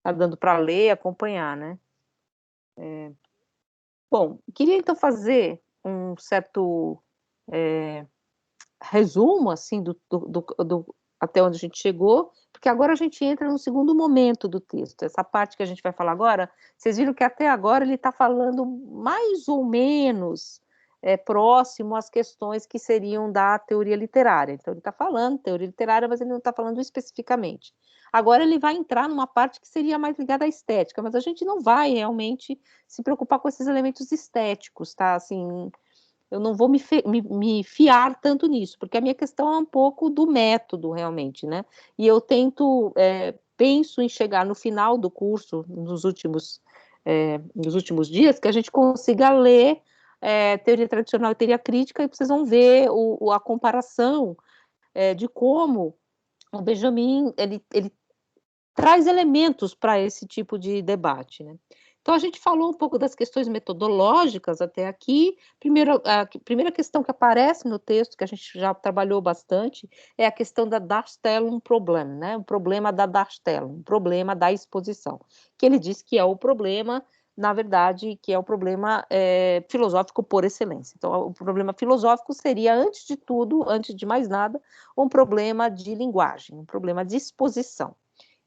Tá dando para ler e acompanhar, né? Bom, queria então fazer um certo resumo, assim, até onde a gente chegou, porque agora a gente entra no segundo momento do texto. Essa parte que a gente vai falar agora, vocês viram que até agora ele está falando mais ou menos próximo às questões que seriam da teoria literária. Então, ele está falando teoria literária, mas ele não está falando especificamente. Agora ele vai entrar numa parte que seria mais ligada à estética, mas a gente não vai realmente se preocupar com esses elementos estéticos, tá? Assim, eu não vou me fiar tanto nisso, porque a minha questão é um pouco do método, realmente, né? E eu penso em chegar no final do curso, nos últimos dias, que a gente consiga ler teoria tradicional e teoria crítica, e vocês vão ver a comparação de como o Benjamin ele traz elementos para esse tipo de debate, né? Então, a gente falou um pouco das questões metodológicas até aqui. Primeiro, a primeira questão que aparece no texto, que a gente já trabalhou bastante, é a questão da Darstellung Problem, né? O problema da Darstellung, o problema da exposição, que ele diz que é o problema, na verdade, que é o problema filosófico por excelência. Então, o problema filosófico seria, antes de tudo, antes de mais nada, um problema de linguagem, um problema de exposição.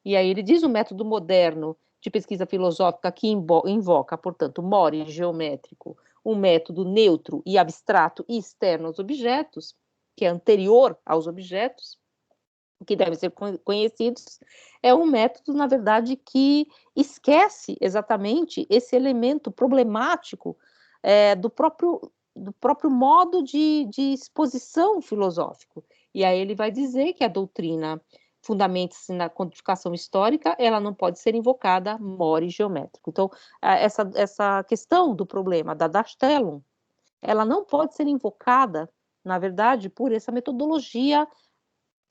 E aí ele diz o método moderno de pesquisa filosófica que invoca, portanto, more geométrico, um método neutro e abstrato e externo aos objetos, que é anterior aos objetos, que devem ser conhecidos, é um método, na verdade, que esquece exatamente esse elemento problemático do próprio modo de exposição filosófico. E aí ele vai dizer que a doutrina fundamenta-se na quantificação histórica, ela não pode ser invocada more geométrico. Então, essa questão do problema da Darstellung, ela não pode ser invocada, na verdade, por essa metodologia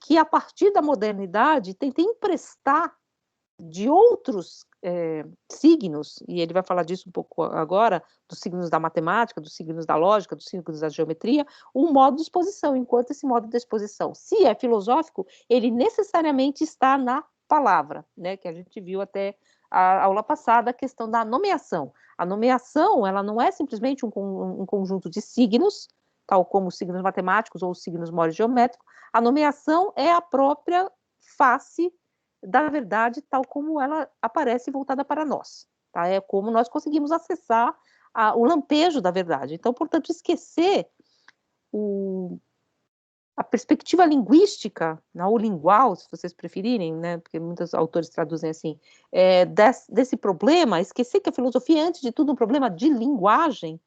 que, a partir da modernidade, tenta emprestar de outros signos, e ele vai falar disso um pouco agora, dos signos da matemática, dos signos da lógica, dos signos da geometria, um modo de exposição, enquanto esse modo de exposição, se é filosófico, ele necessariamente está na palavra, né, que a gente viu até a aula passada, a questão da nomeação. A nomeação, ela não é simplesmente um conjunto de signos, tal como os signos matemáticos ou os signos more geométricos. A nomeação é a própria face da verdade, tal como ela aparece voltada para nós. Tá? É como nós conseguimos acessar o lampejo da verdade. Então, portanto, esquecer a perspectiva linguística, né, ou lingual, se vocês preferirem, né, porque muitos autores traduzem assim, desse problema, esquecer que a filosofia é, antes de tudo, um problema de linguagem,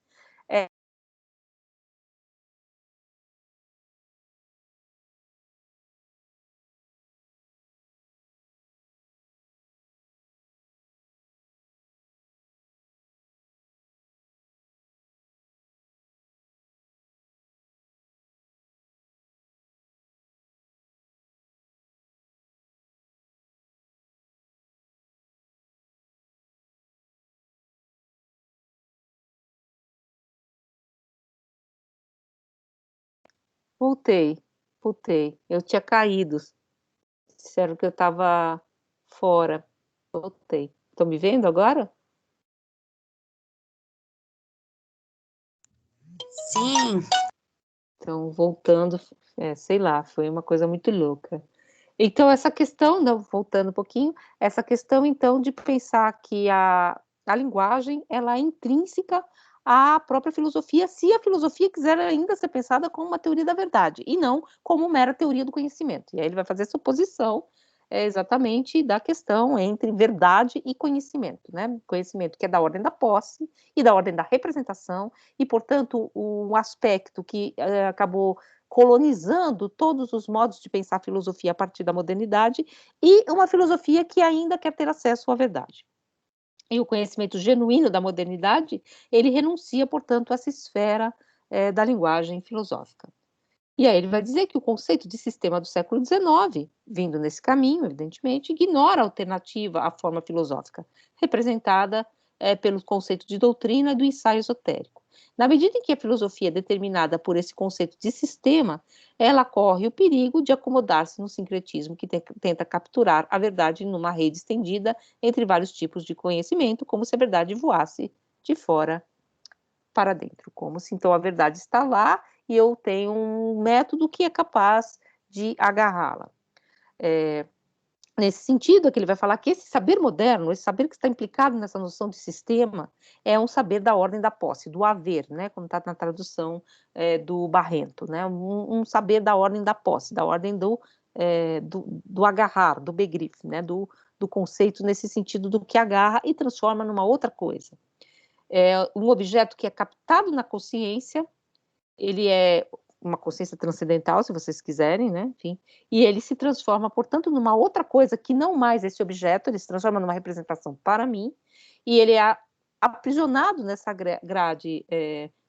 voltei, eu tinha caído, disseram que eu estava fora, voltei. Estão me vendo agora? Sim. Então, voltando, sei lá, foi uma coisa muito louca. Então, essa questão, não, voltando um pouquinho, essa questão, então, de pensar que a linguagem, ela é intrínseca à própria filosofia, se a filosofia quiser ainda ser pensada como uma teoria da verdade, e não como mera teoria do conhecimento. E aí ele vai fazer essa oposição exatamente da questão entre verdade e conhecimento, né? Conhecimento que é da ordem da posse e da ordem da representação, e, portanto, um aspecto que acabou colonizando todos os modos de pensar a filosofia a partir da modernidade, e uma filosofia que ainda quer ter acesso à verdade. E o conhecimento genuíno da modernidade, ele renuncia, portanto, a essa esfera da linguagem filosófica. E aí ele vai dizer que o conceito de sistema do século XIX, vindo nesse caminho, evidentemente, ignora a alternativa à forma filosófica, representada pelo conceito de doutrina e do ensaio esotérico. Na medida em que a filosofia é determinada por esse conceito de sistema, ela corre o perigo de acomodar-se no sincretismo que tenta capturar a verdade numa rede estendida entre vários tipos de conhecimento, como se a verdade voasse de fora para dentro, como se então a verdade está lá e eu tenho um método que é capaz de agarrá-la. Nesse sentido, é que ele vai falar que esse saber moderno, esse saber que está implicado nessa noção de sistema, é um saber da ordem da posse, do haver, né, como está na tradução do Barrento, né, um saber da ordem da posse, da ordem do agarrar, do begriff, né, do conceito nesse sentido do que agarra e transforma numa outra coisa. Um objeto que é captado na consciência, ele é uma consciência transcendental, se vocês quiserem, né? Enfim, e ele se transforma, portanto, numa outra coisa que não mais esse objeto, ele se transforma numa representação para mim, e ele é aprisionado nessa grade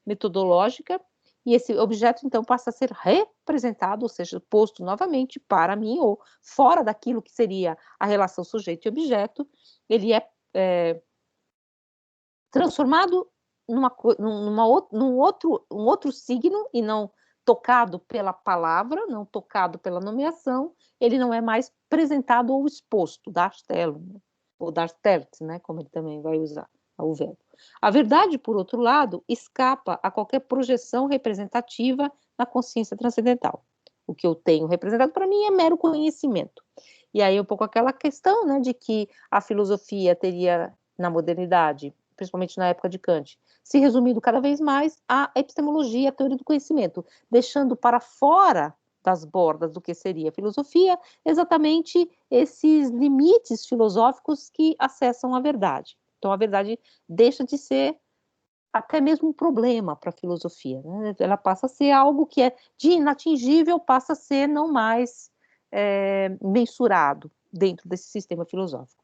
metodológica, e esse objeto, então, passa a ser representado, ou seja, posto novamente para mim, ou fora daquilo que seria a relação sujeito e objeto, ele é transformado num outro signo e não tocado pela palavra, não tocado pela nomeação, ele não é mais apresentado ou exposto, darstellung, né? Ou darstellt, né? Como ele também vai usar o verbo. A verdade, por outro lado, escapa a qualquer projeção representativa na consciência transcendental. O que eu tenho representado para mim é mero conhecimento. E aí um pouco aquela questão, né, de que a filosofia teria, na modernidade, principalmente na época de Kant, se resumindo cada vez mais à epistemologia, a teoria do conhecimento, deixando para fora das bordas do que seria a filosofia exatamente esses limites filosóficos que acessam a verdade. Então a verdade deixa de ser até mesmo um problema para a filosofia, né? Ela passa a ser algo que é de inatingível, passa a ser não mais mensurado dentro desse sistema filosófico.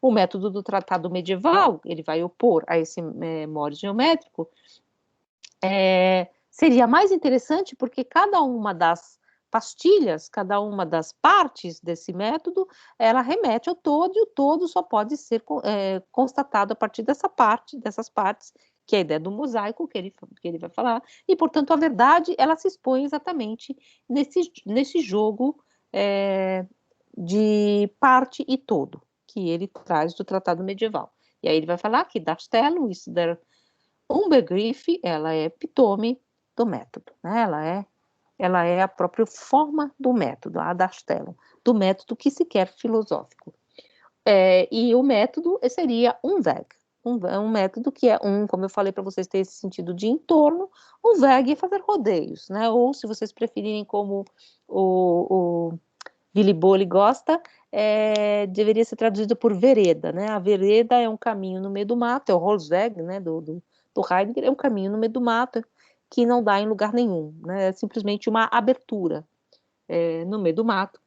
O método do tratado medieval, ele vai opor a esse mores geométrico, seria mais interessante porque cada uma das pastilhas, cada uma das partes desse método, ela remete ao todo e o todo só pode ser constatado a partir dessas partes, que é a ideia do mosaico que ele vai falar, e portanto a verdade ela se expõe exatamente nesse jogo de parte e todo que ele traz do tratado medieval. E aí ele vai falar que Darstellung ist der Unbegriff, ela é epitome do método, né? Ela é a própria forma do método, a Darstellung, do método que se quer filosófico. E o método seria um Weg, um método que é como eu falei para vocês, tem esse sentido de entorno, um Weg é fazer rodeios, né? Ou se vocês preferirem como o Willy Bolle gosta, deveria ser traduzido por vereda, né? A vereda é um caminho no meio do mato, é o Holzweg, né? Do Heidegger, é um caminho no meio do mato que não dá em lugar nenhum, né? É simplesmente uma abertura no meio do mato.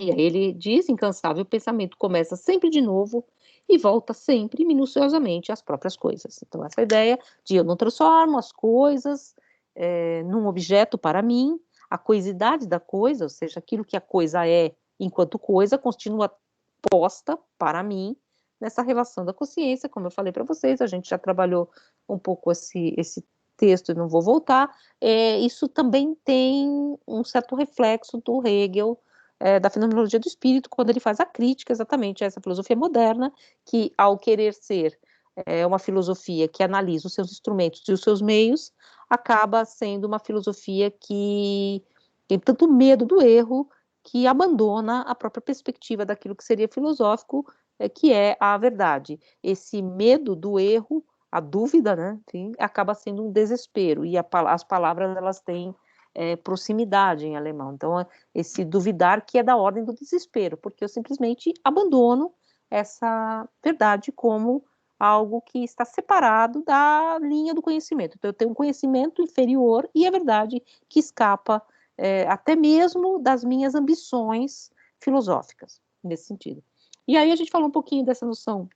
E aí ele diz, incansável, o pensamento começa sempre de novo e volta sempre minuciosamente às próprias coisas. Então essa ideia de eu não transformo as coisas num objeto para mim, a coisidade da coisa, ou seja, aquilo que a coisa é enquanto coisa, continua posta para mim nessa relação da consciência, como eu falei para vocês, a gente já trabalhou um pouco esse texto e não vou voltar, isso também tem um certo reflexo do Hegel, da fenomenologia do espírito, quando ele faz a crítica exatamente a essa filosofia moderna, que ao querer ser uma filosofia que analisa os seus instrumentos e os seus meios, acaba sendo uma filosofia que tem tanto medo do erro que abandona a própria perspectiva daquilo que seria filosófico, que é a verdade. Esse medo do erro, a dúvida, né, enfim, acaba sendo um desespero, e as palavras elas têm proximidade em alemão. Então, esse duvidar que é da ordem do desespero, porque eu simplesmente abandono essa verdade como algo que está separado da linha do conhecimento. Então, eu tenho um conhecimento inferior e a verdade que escapa até mesmo das minhas ambições filosóficas, nesse sentido. E aí a gente falou um pouquinho dessa noção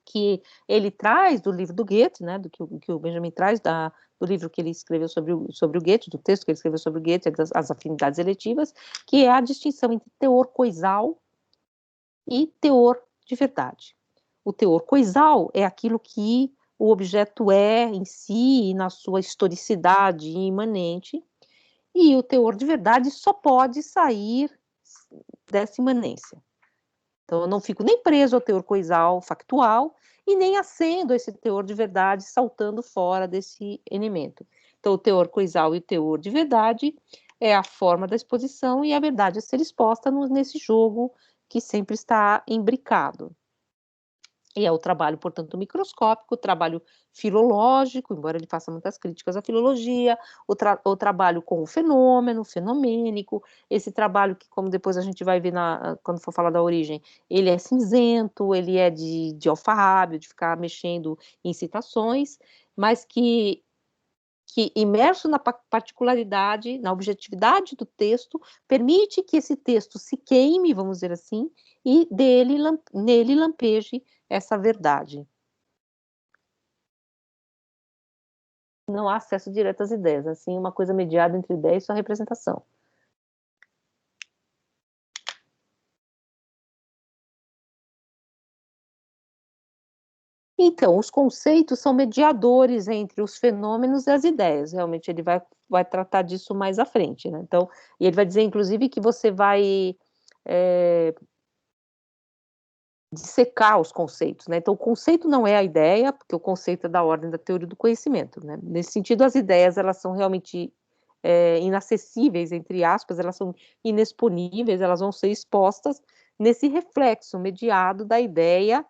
que ele traz do livro do Goethe, né, do que o Benjamin traz do livro que ele escreveu sobre o Goethe, do texto que ele escreveu sobre o Goethe, as afinidades eletivas, que é a distinção entre teor coisal e teor de verdade. O teor coisal é aquilo que o objeto é em si, na sua historicidade imanente, e o teor de verdade só pode sair dessa imanência. Então, eu não fico nem preso ao teor coisal factual e nem acendo esse teor de verdade saltando fora desse elemento. Então, o teor coisal e o teor de verdade é a forma da exposição e a verdade a ser exposta nesse jogo que sempre está imbricado. E é o trabalho, portanto, microscópico, o trabalho filológico, embora ele faça muitas críticas à filologia, o trabalho com o fenômeno, fenomênico, esse trabalho que, como depois a gente vai ver quando for falar da origem, ele é cinzento, ele é de alfarrábio, de ficar mexendo em citações, mas que imerso na particularidade, na objetividade do texto, permite que esse texto se queime, vamos dizer assim, e nele lampeje essa verdade. Não há acesso direto às ideias, assim, uma coisa mediada entre ideia e sua representação. Então, os conceitos são mediadores entre os fenômenos e as ideias. Realmente, ele vai tratar disso mais à frente, né? Então, e ele vai dizer, inclusive, que você vai dissecar os conceitos, né? Então, o conceito não é a ideia, porque o conceito é da ordem da teoria do conhecimento, né? Nesse sentido, as ideias, elas são realmente inacessíveis, entre aspas, elas são inexponíveis, elas vão ser expostas nesse reflexo mediado da ideia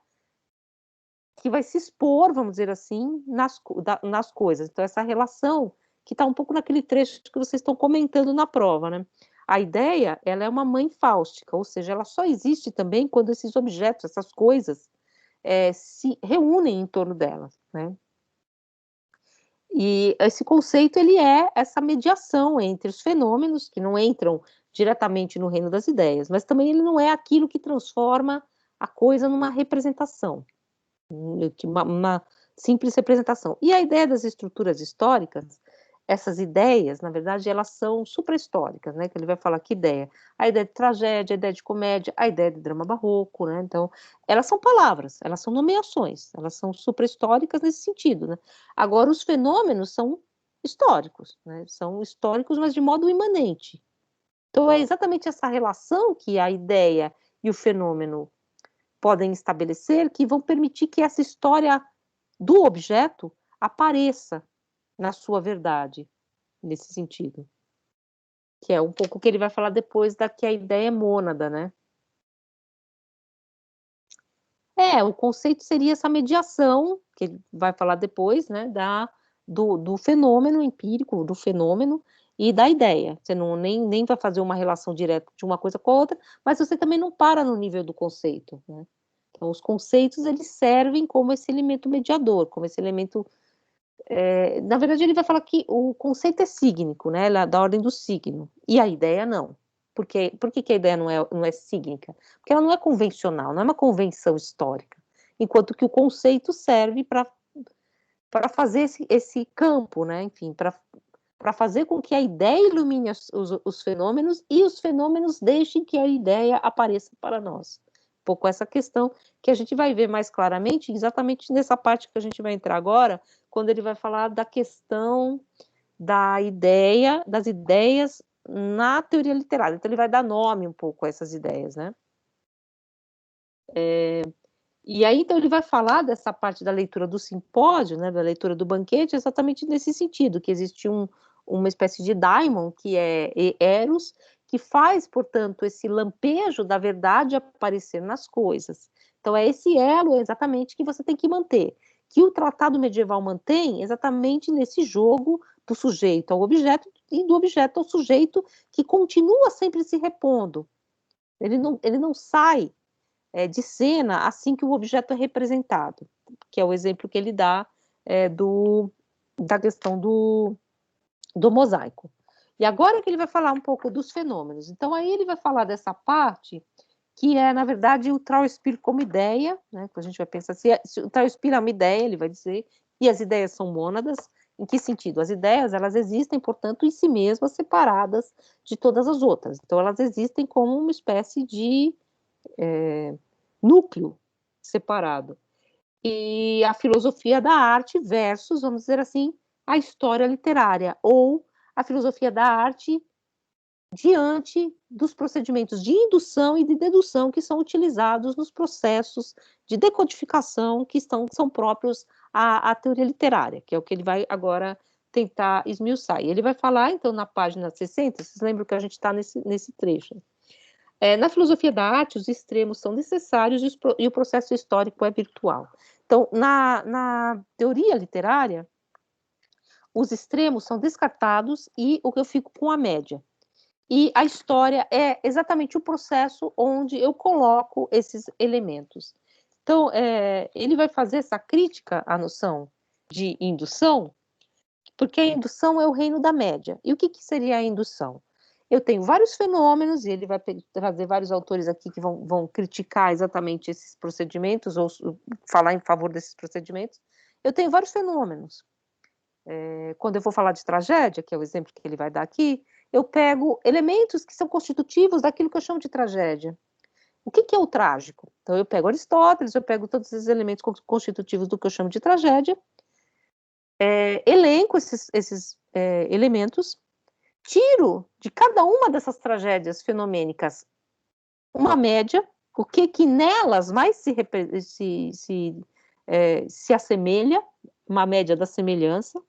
que vai se expor, vamos dizer assim, nas coisas. Então, essa relação que está um pouco naquele trecho que vocês estão comentando na prova, né? A ideia, ela é uma mãe fáustica, ou seja, ela só existe também quando esses objetos, essas coisas, se reúnem em torno dela, né? E esse conceito, ele é essa mediação entre os fenômenos, que não entram diretamente no reino das ideias, mas também ele não é aquilo que transforma a coisa numa representação, uma simples representação. E a ideia das estruturas históricas, essas ideias, na verdade, elas são suprahistóricas, né? Que ele vai falar que ideia. A ideia de tragédia, a ideia de comédia, a ideia de drama barroco, né? Então, elas são palavras, elas são nomeações, elas são suprahistóricas nesse sentido, né? Agora, os fenômenos são históricos, né? São históricos, mas de modo imanente. Então, é exatamente essa relação que a ideia e o fenômeno podem estabelecer que vão permitir que essa história do objeto apareça na sua verdade, nesse sentido. Que é um pouco o que ele vai falar depois da que a ideia é mônada, né? O conceito seria essa mediação, que ele vai falar depois, né, do fenômeno empírico, do fenômeno e da ideia. Você nem vai fazer uma relação direta de uma coisa com a outra, mas você também não para no nível do conceito, né? Então, os conceitos, eles servem como esse elemento mediador, como esse elemento... na verdade, ele vai falar que o conceito é sígnico, né? Da ordem do signo, e a ideia não. Por que a ideia não é sígnica? Porque ela não é convencional, não é uma convenção histórica. Enquanto que o conceito serve para fazer esse campo, né? Enfim, para fazer com que a ideia ilumine os fenômenos e os fenômenos deixem que a ideia apareça para nós. Um pouco essa questão que a gente vai ver mais claramente exatamente nessa parte que a gente vai entrar agora, quando ele vai falar da questão das ideias na teoria literária. Então, ele vai dar nome um pouco a essas ideias, né? E aí, então, ele vai falar dessa parte da leitura do simpósio, né, da leitura do banquete, exatamente nesse sentido, que existe uma espécie de daimon, que é Eros, que faz, portanto, esse lampejo da verdade aparecer nas coisas. Então, é esse elo exatamente que você tem que manter, que o tratado medieval mantém exatamente nesse jogo do sujeito ao objeto e do objeto ao sujeito, que continua sempre se repondo. Ele não sai de cena assim que o objeto é representado, que é o exemplo que ele dá da questão do mosaico. E agora que ele vai falar um pouco dos fenômenos. Então, aí ele vai falar dessa parte que é, na verdade, o Trauspir como ideia, né? Que a gente vai pensar, se o Trauspir é uma ideia, ele vai dizer, e as ideias são mônadas. Em que sentido? As ideias, elas existem, portanto, em si mesmas, separadas de todas as outras. Então, elas existem como uma espécie de núcleo separado. e a filosofia da arte versus, vamos dizer assim, a história literária, ou a filosofia da arte diante dos procedimentos de indução e de dedução que são utilizados nos processos de decodificação que são próprios à teoria literária, que é o que ele vai agora tentar esmiuçar. E ele vai falar, então, na página 60, vocês lembram que a gente está nesse trecho. Na filosofia da arte, os extremos são necessários e o processo histórico é virtual. Então, na teoria literária, os extremos são descartados e o que eu fico com a média. E a história é exatamente o processo onde eu coloco esses elementos. Então, ele vai fazer essa crítica à noção de indução, porque a indução é o reino da média. E o que seria a indução? Eu tenho vários fenômenos, e ele vai trazer vários autores aqui que vão criticar exatamente esses procedimentos, ou falar em favor desses procedimentos. Eu tenho vários fenômenos. Quando eu vou falar de tragédia, que é o exemplo que ele vai dar aqui, eu pego elementos que são constitutivos daquilo que eu chamo de tragédia. O que é o trágico? Então, eu pego Aristóteles, eu pego todos esses elementos constitutivos do que eu chamo de tragédia, elenco esses elementos, tiro de cada uma dessas tragédias fenomênicas uma média, o que nelas mais se assemelha, uma média da semelhança,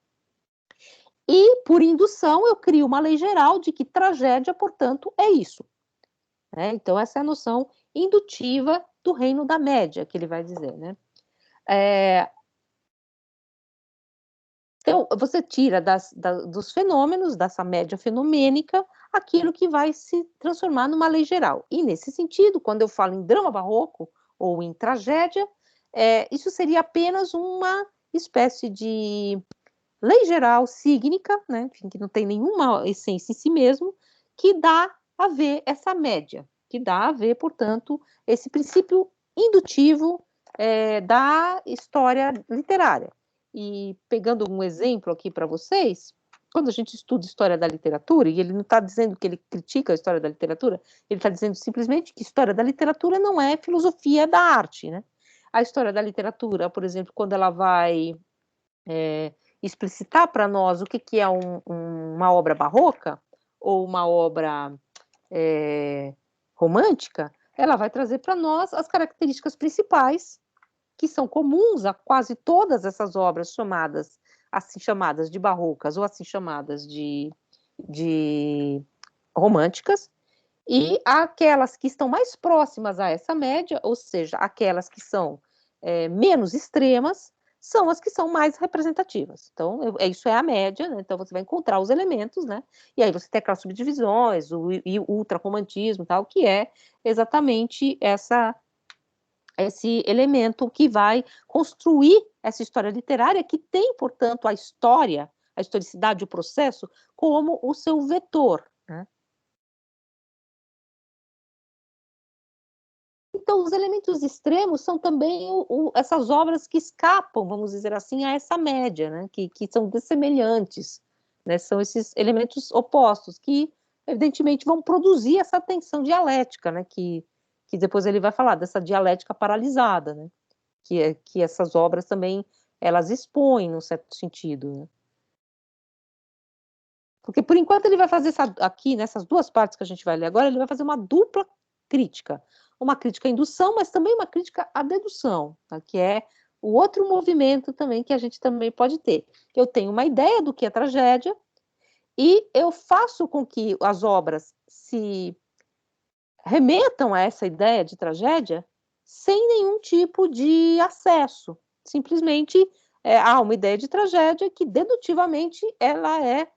e, por indução, eu crio uma lei geral de que tragédia, portanto, é isso. Então, essa é a noção indutiva do reino da média, que ele vai dizer. Então, você tira dos fenômenos, dessa média fenomênica, aquilo que vai se transformar numa lei geral. E, nesse sentido, quando eu falo em drama barroco ou em tragédia, isso seria apenas uma espécie de lei geral sígnica, enfim, que não tem nenhuma essência em si mesmo, que dá a ver essa média, que dá a ver, portanto, esse princípio indutivo da história literária. E pegando um exemplo aqui para vocês, quando a gente estuda história da literatura, e ele não está dizendo que ele critica a história da literatura, ele está dizendo simplesmente que história da literatura não é filosofia da arte, A história da literatura, por exemplo, quando ela vai explicitar para nós o que é uma obra barroca ou uma obra romântica, ela vai trazer para nós as características principais que são comuns a quase todas essas obras chamadas assim chamadas de barrocas ou assim chamadas de românticas, e aquelas que estão mais próximas a essa média, ou seja, aquelas que são menos extremas, são as que são mais representativas. Então, isso é a média, Então você vai encontrar os elementos, E aí você tem aquelas subdivisões, o ultra-romantismo, tal, que é exatamente esse elemento que vai construir essa história literária, que tem, portanto, a historicidade, o processo, como o seu vetor. Então, os elementos extremos são também essas obras que escapam, vamos dizer assim, a essa média, que são dessemelhantes, São esses elementos opostos que, evidentemente, vão produzir essa tensão dialética, que depois ele vai falar dessa dialética paralisada, que essas obras também elas expõem, num certo sentido. Porque, por enquanto, ele vai fazer aqui, nessas duas partes que a gente vai ler agora, ele vai fazer uma dupla crítica. Uma crítica à indução, mas também uma crítica à dedução, que é o outro movimento também que a gente também pode ter. Eu tenho uma ideia do que é tragédia e eu faço com que as obras se remetam a essa ideia de tragédia sem nenhum tipo de acesso. Simplesmente há uma ideia de tragédia que dedutivamente ela é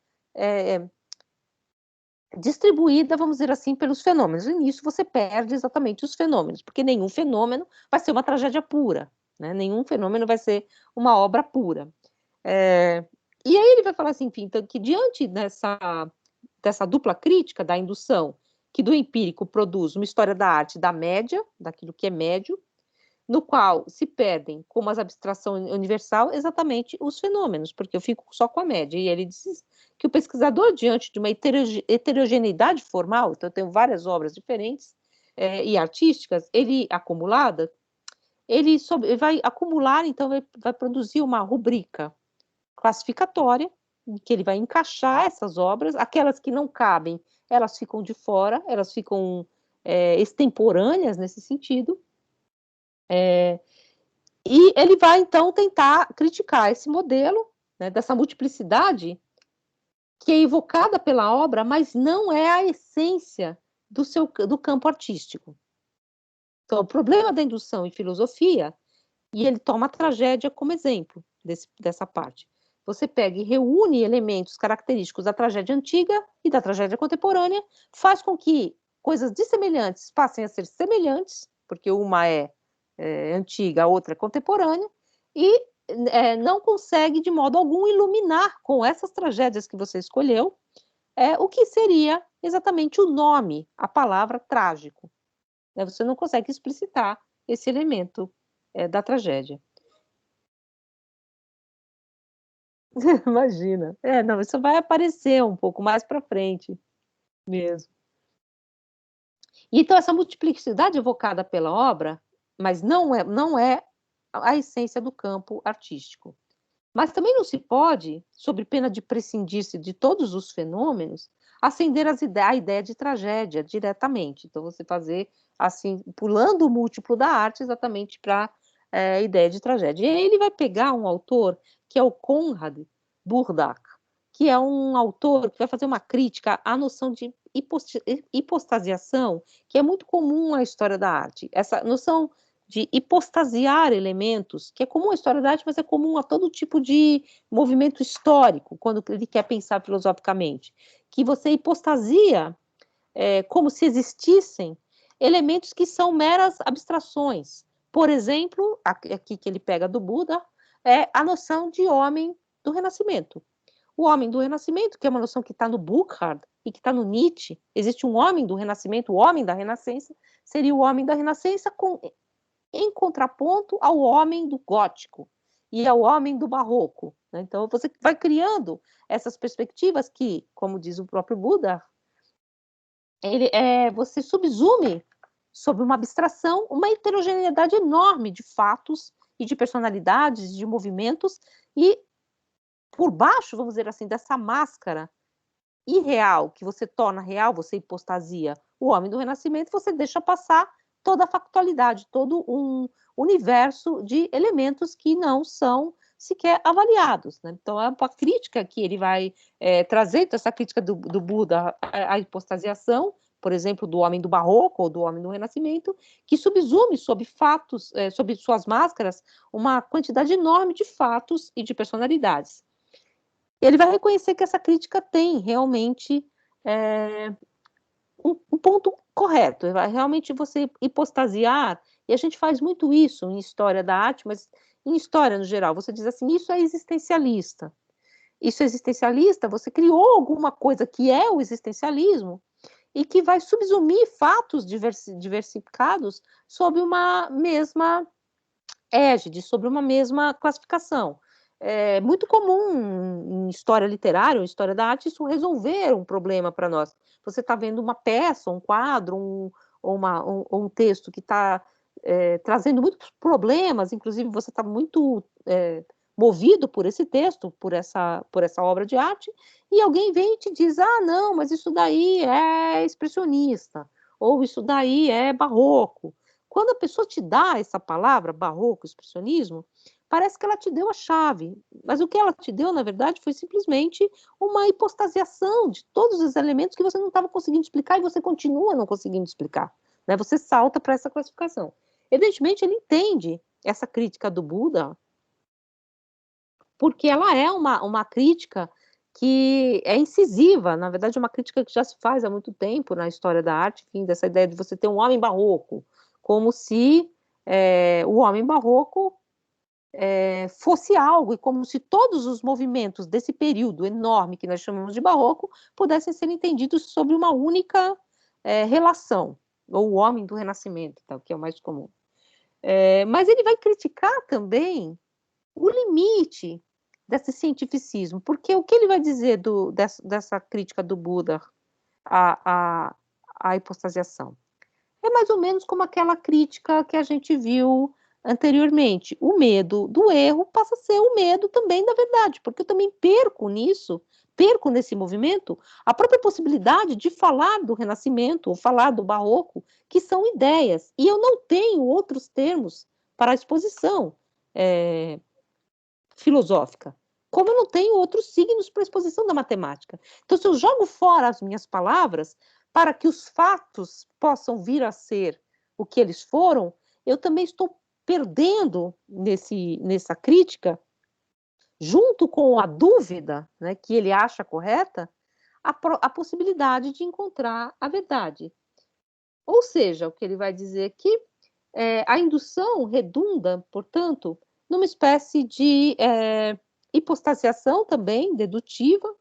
distribuída, vamos dizer assim, pelos fenômenos. E nisso você perde exatamente os fenômenos, porque nenhum fenômeno vai ser uma tragédia pura, Nenhum fenômeno vai ser uma obra pura. E aí ele vai falar assim, enfim, então, que diante dessa dupla crítica da indução, que do empírico produz uma história da arte da média, daquilo que é médio, no qual se perdem, como as abstração universal, exatamente os fenômenos, porque eu fico só com a média. E ele diz que o pesquisador, diante de uma heterogeneidade formal, então eu tenho várias obras diferentes e artísticas, ele acumulada, ele vai acumular, então vai produzir uma rubrica classificatória, em que ele vai encaixar essas obras, aquelas que não cabem, elas ficam de fora, elas ficam extemporâneas nesse sentido, e ele vai, então, tentar criticar esse modelo, né, dessa multiplicidade, que é evocada pela obra, mas não é a essência do campo artístico. Então, o problema da indução em filosofia, e ele toma a tragédia como exemplo dessa parte. Você pega e reúne elementos característicos da tragédia antiga e da tragédia contemporânea, faz com que coisas dissemelhantes passem a ser semelhantes, porque uma é antiga, a outra é contemporânea, e não consegue, de modo algum, iluminar com essas tragédias que você escolheu o que seria exatamente o nome, a palavra trágico. Você não consegue explicitar esse elemento da tragédia. Imagina. Não, isso vai aparecer um pouco mais para frente mesmo. Então, essa multiplicidade evocada pela obra, mas não é a essência do campo artístico. Mas também não se pode, sob pena de prescindir-se de todos os fenômenos, acender a ideia de tragédia diretamente. Então, você fazer assim, pulando o múltiplo da arte exatamente para a ideia de tragédia. E aí ele vai pegar um autor que é o Konrad Burdach, que é um autor que vai fazer uma crítica à noção de hipostasiação, que é muito comum à história da arte. Essa noção de hipostasiar elementos, que é comum à história da arte, mas é comum a todo tipo de movimento histórico, quando ele quer pensar filosoficamente, que você hipostasia como se existissem elementos que são meras abstrações. Por exemplo, aqui que ele pega do Buda, é a noção de homem do Renascimento. O homem do Renascimento, que é uma noção que está no Burckhardt e que está no Nietzsche, existe um homem do Renascimento, o homem da Renascença, seria o homem da Renascença em contraponto ao homem do Gótico e ao homem do Barroco. Então, você vai criando essas perspectivas que, como diz o próprio Buda, você subsume sobre uma abstração uma heterogeneidade enorme de fatos e de personalidades, de movimentos, e por baixo, vamos dizer assim, dessa máscara irreal, que você torna real, você hipostasia o homem do Renascimento, você deixa passar toda a factualidade, todo um universo de elementos que não são sequer avaliados. Né? Então, é uma crítica que ele vai trazer, então, essa crítica do Buda à hipostasiação, por exemplo, do homem do Barroco ou do homem do Renascimento, que subsume sobre fatos, sobre suas máscaras, uma quantidade enorme de fatos e de personalidades. Ele vai reconhecer que essa crítica tem realmente um ponto correto, vai realmente você hipostasiar, e a gente faz muito isso em história da arte, mas em história no geral, você diz assim, isso é existencialista. Isso é existencialista, você criou alguma coisa que é o existencialismo e que vai subsumir fatos diversificados sob uma mesma égide, sobre uma mesma classificação. É muito comum em história literária ou história da arte isso resolver um problema para nós. Você está vendo uma peça, um quadro, ou um texto que está trazendo muitos problemas, inclusive você está muito movido por esse texto, por essa obra de arte, e alguém vem e te diz, não, mas isso daí é expressionista, ou isso daí é barroco. Quando a pessoa te dá essa palavra, barroco, expressionismo, parece que ela te deu a chave, mas o que ela te deu, na verdade, foi simplesmente uma hipostasiação de todos os elementos que você não estava conseguindo explicar e você continua não conseguindo explicar. Né? Você salta para essa classificação. Evidentemente, ele entende essa crítica do Buda, porque ela é uma crítica que é incisiva, na verdade, uma crítica que já se faz há muito tempo na história da arte, enfim, dessa ideia de você ter um homem barroco, como se o homem barroco fosse algo, e como se todos os movimentos desse período enorme que nós chamamos de barroco pudessem ser entendidos sobre uma única relação, ou o homem do Renascimento, tá, que é o mais comum. Mas ele vai criticar também o limite desse cientificismo, porque o que ele vai dizer dessa crítica do Buda à hipostasiação? É mais ou menos como aquela crítica que a gente viu anteriormente, o medo do erro passa a ser o medo também da verdade, porque eu também perco nesse movimento, a própria possibilidade de falar do Renascimento, ou falar do Barroco, que são ideias, e eu não tenho outros termos para a exposição filosófica, como eu não tenho outros signos para a exposição da matemática. Então, se eu jogo fora as minhas palavras, para que os fatos possam vir a ser o que eles foram, eu também estou perdendo nessa crítica, junto com a dúvida, né, que ele acha correta, a possibilidade de encontrar a verdade. Ou seja, o que ele vai dizer aqui, a indução redunda, portanto, numa espécie de hipostasiação também dedutiva,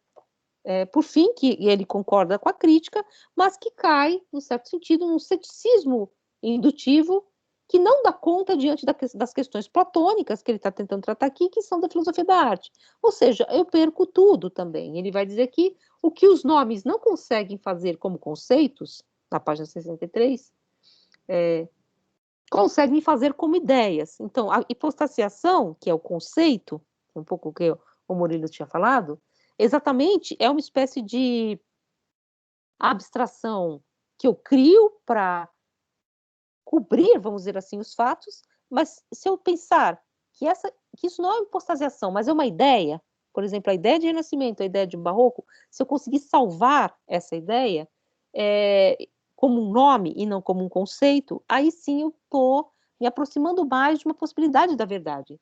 por fim, que ele concorda com a crítica, mas que cai, num certo sentido, num ceticismo indutivo que não dá conta diante das questões platônicas que ele está tentando tratar aqui, que são da filosofia da arte. Ou seja, eu perco tudo também. Ele vai dizer aqui o que os nomes não conseguem fazer como conceitos, na página 63, conseguem fazer como ideias. Então, a hipostasiação, que é o conceito, um pouco o que o Murilo tinha falado, exatamente é uma espécie de abstração que eu crio para cobrir, vamos dizer assim, os fatos, mas se eu pensar que isso não é uma hipostasiação, mas é uma ideia, por exemplo, a ideia de Renascimento, a ideia de Barroco, se eu conseguir salvar essa ideia como um nome e não como um conceito, aí sim eu estou me aproximando mais de uma possibilidade da verdade.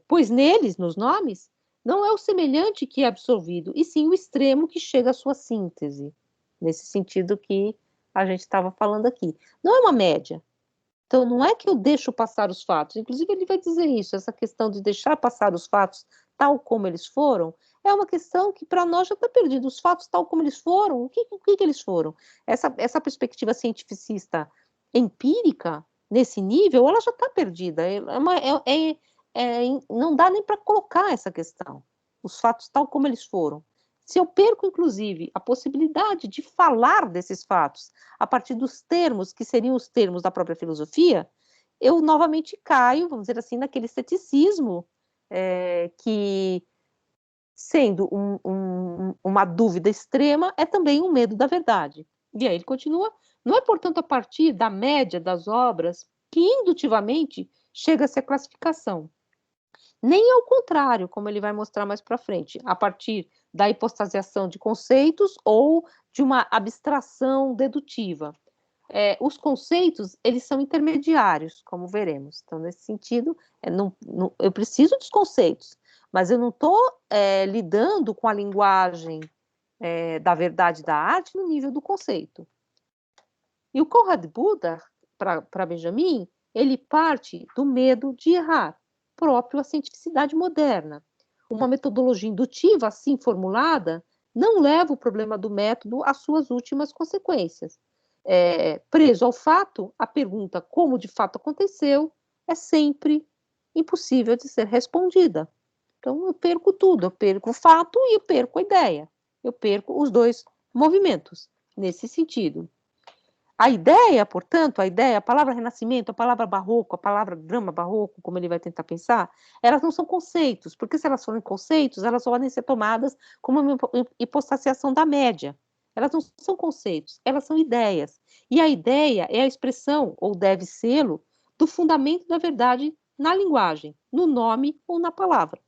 Pois neles, nos nomes, não é o semelhante que é absorvido, e sim o extremo que chega à sua síntese, nesse sentido que a gente estava falando aqui. Não é uma média. Então, não é que eu deixo passar os fatos, inclusive ele vai dizer isso, essa questão de deixar passar os fatos tal como eles foram, é uma questão que para nós já está perdido. Os fatos tal como eles foram, o que eles foram? Essa perspectiva cientificista empírica, nesse nível, ela já está perdida. Não dá nem para colocar essa questão. Os fatos tal como eles foram. Se eu perco, inclusive, a possibilidade de falar desses fatos a partir dos termos que seriam os termos da própria filosofia, eu novamente caio, vamos dizer assim, naquele ceticismo que, sendo uma dúvida extrema, é também um medo da verdade. E aí ele continua, não é, portanto, a partir da média das obras que indutivamente chega-se à classificação. Nem ao contrário, como ele vai mostrar mais para frente, a partir da hipostasiação de conceitos ou de uma abstração dedutiva. Os conceitos, eles são intermediários, como veremos. Então, nesse sentido, eu preciso dos conceitos, mas eu não estou lidando com a linguagem da verdade da arte no nível do conceito. E o Conrad Buder, para Benjamin, ele parte do medo de errar, próprio à cientificidade moderna. Uma metodologia indutiva assim formulada não leva o problema do método às suas últimas consequências. Preso ao fato, a pergunta como de fato aconteceu é sempre impossível de ser respondida. Então, eu perco tudo, eu perco o fato e eu perco a ideia. Eu perco os dois movimentos, nesse sentido. A ideia, portanto, a palavra renascimento, a palavra barroco, a palavra drama barroco, como ele vai tentar pensar, elas não são conceitos, porque se elas forem conceitos, elas podem ser tomadas como uma hipostasiação da média. Elas não são conceitos, elas são ideias. E a ideia é a expressão, ou deve sê-lo, do fundamento da verdade na linguagem, no nome ou na palavra.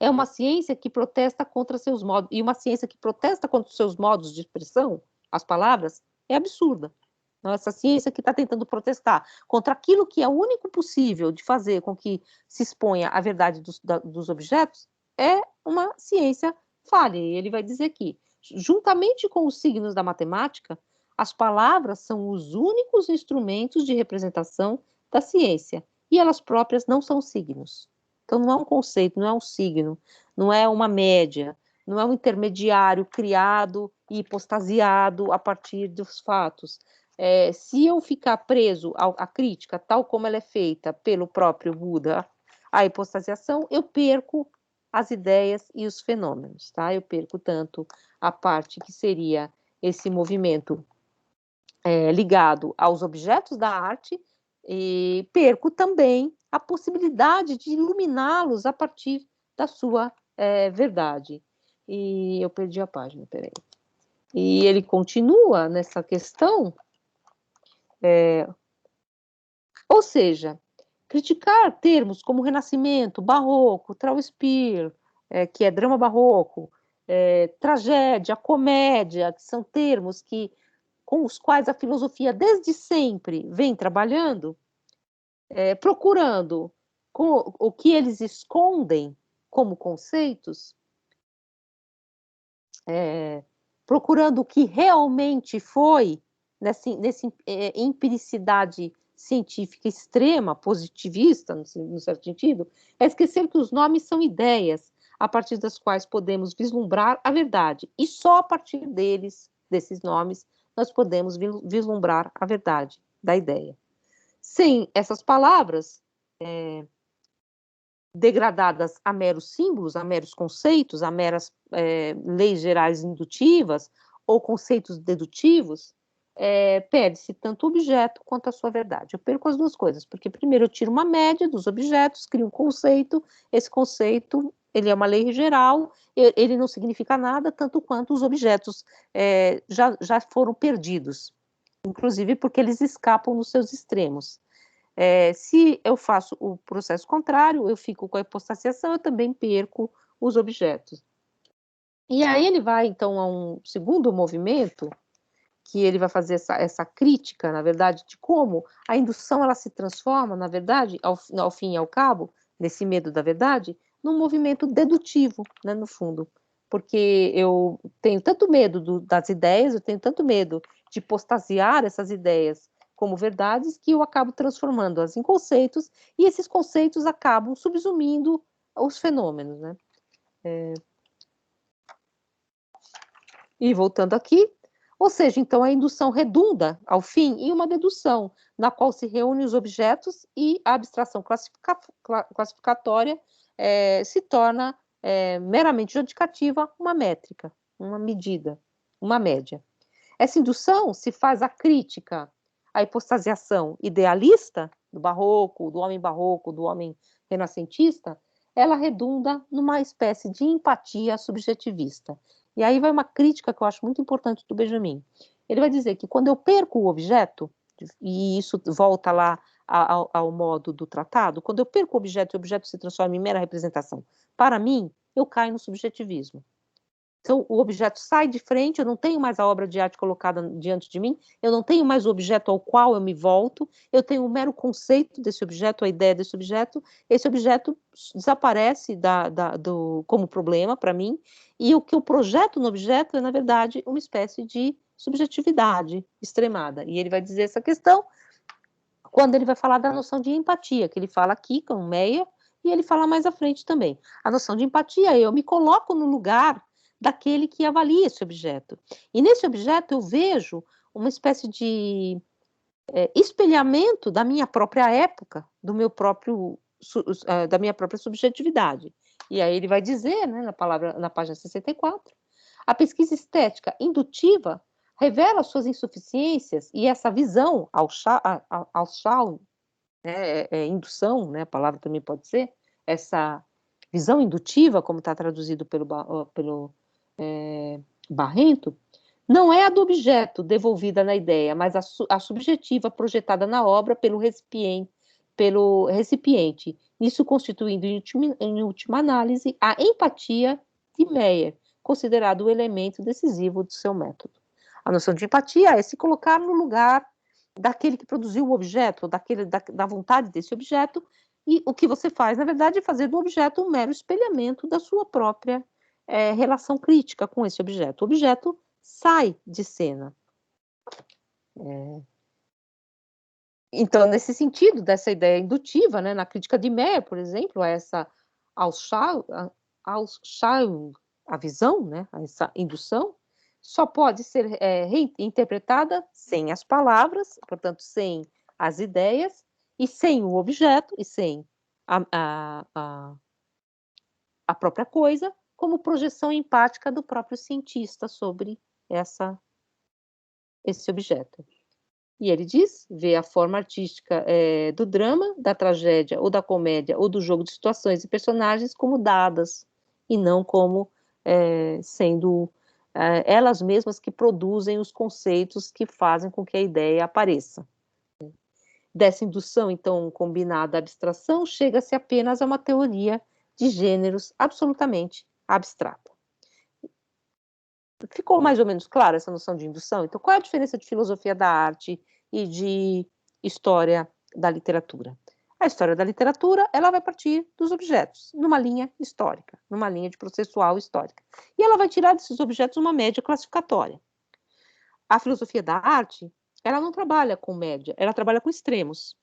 É uma ciência que protesta contra seus modos, e uma ciência que protesta contra os seus modos de expressão, as palavras, é absurda. Então, essa ciência que está tentando protestar contra aquilo que é o único possível de fazer com que se exponha a verdade dos objetos é uma ciência falha. E ele vai dizer que, juntamente com os signos da matemática, as palavras são os únicos instrumentos de representação da ciência, e elas próprias não são signos. Então, não é um conceito, não é um signo, não é uma média, não é um intermediário criado e hipostasiado a partir dos fatos. Se eu ficar preso à crítica, tal como ela é feita pelo próprio Buda, a hipostasiação, eu perco as ideias e os fenômenos, tá? Eu perco tanto a parte que seria esse movimento ligado aos objetos da arte, E perco também a possibilidade de iluminá-los a partir da sua verdade. E eu perdi a página, peraí. E ele continua nessa questão, ou seja, criticar termos como Renascimento, Barroco, Trauspier, que é drama barroco, tragédia, comédia, que são termos com os quais a filosofia desde sempre vem trabalhando, procurando o que eles escondem como conceitos, procurando o que realmente foi, nessa empiricidade científica extrema, positivista, no certo sentido, é esquecer que os nomes são ideias a partir das quais podemos vislumbrar a verdade. E só a partir desses nomes, nós podemos vislumbrar a verdade da ideia. Sem essas palavras, degradadas a meros símbolos, a meros conceitos, a meras leis gerais indutivas ou conceitos dedutivos, perde-se tanto o objeto quanto a sua verdade. Eu perco as duas coisas, porque primeiro eu tiro uma média dos objetos, crio um conceito, esse conceito ele é uma lei geral, ele não significa nada, tanto quanto os objetos já foram perdidos, inclusive porque eles escapam nos seus extremos. Se eu faço o processo contrário, eu fico com a hipostasiação, eu também perco os objetos. E aí ele vai, então, a um segundo movimento, que ele vai fazer essa crítica, na verdade, de como a indução ela se transforma, na verdade, ao fim e ao cabo, nesse medo da verdade, num movimento dedutivo, né, no fundo. Porque eu tenho tanto medo das ideias, eu tenho tanto medo de hipostasiar essas ideias como verdades, que eu acabo transformando-as em conceitos, e esses conceitos acabam subsumindo os fenômenos, né? E voltando aqui, ou seja, então a indução redunda, ao fim, em uma dedução, na qual se reúnem os objetos e a abstração classificatória se torna meramente judicativa uma métrica, uma medida, uma média. Essa indução se faz a crítica à hipostasiação idealista do barroco, do homem renascentista, ela redunda numa espécie de empatia subjetivista. E aí vai uma crítica que eu acho muito importante do Benjamin. Ele vai dizer que quando eu perco o objeto, e isso volta lá ao modo do tratado, quando eu perco o objeto e o objeto se transforma em mera representação, para mim, eu caio no subjetivismo. Então, o objeto sai de frente, eu não tenho mais a obra de arte colocada diante de mim, eu não tenho mais o objeto ao qual eu me volto, eu tenho um mero conceito desse objeto, a ideia desse objeto, esse objeto desaparece como problema para mim, e o que eu projeto no objeto é, na verdade, uma espécie de subjetividade extremada. E ele vai dizer essa questão quando ele vai falar da noção de empatia, que ele fala aqui com o Meyer, e ele fala mais à frente também. A noção de empatia, eu me coloco no lugar daquele que avalia esse objeto. E nesse objeto eu vejo uma espécie de espelhamento da minha própria época, da minha própria subjetividade. E aí ele vai dizer, né, na página 64, a pesquisa estética indutiva revela suas insuficiências e essa visão ao Shaw, indução, né, a palavra também pode ser, essa visão indutiva, como está traduzido pelo Barrento, não é a do objeto devolvida na ideia, mas a subjetiva projetada na obra pelo recipiente, isso constituindo, em última análise, a empatia de Meyer, considerado o elemento decisivo do seu método. A noção de empatia é se colocar no lugar daquele que produziu o objeto, da vontade desse objeto, e o que você faz, na verdade, é fazer do objeto um mero espelhamento da sua própria relação crítica com esse objeto. O objeto sai de cena. Então, nesse sentido, dessa ideia indutiva, né, na crítica de Meyer, por exemplo, a essa Ausschauung, a visão, né, essa indução, só pode ser reinterpretada sem as palavras, portanto, sem as ideias, e sem o objeto, e sem a própria coisa, como projeção empática do próprio cientista sobre esse objeto. E ele diz, vê a forma artística do drama, da tragédia, ou da comédia, ou do jogo de situações e personagens como dadas, e não como sendo elas mesmas que produzem os conceitos que fazem com que a ideia apareça. Dessa indução, então, combinada à abstração, chega-se apenas a uma teoria de gêneros absolutamente abstrata. Ficou mais ou menos clara essa noção de indução? Então, qual é a diferença de filosofia da arte e de história da literatura? A história da literatura, ela vai partir dos objetos, numa linha histórica, numa linha de processual histórica. E ela vai tirar desses objetos uma média classificatória. A filosofia da arte, ela não trabalha com média, ela trabalha com extremos.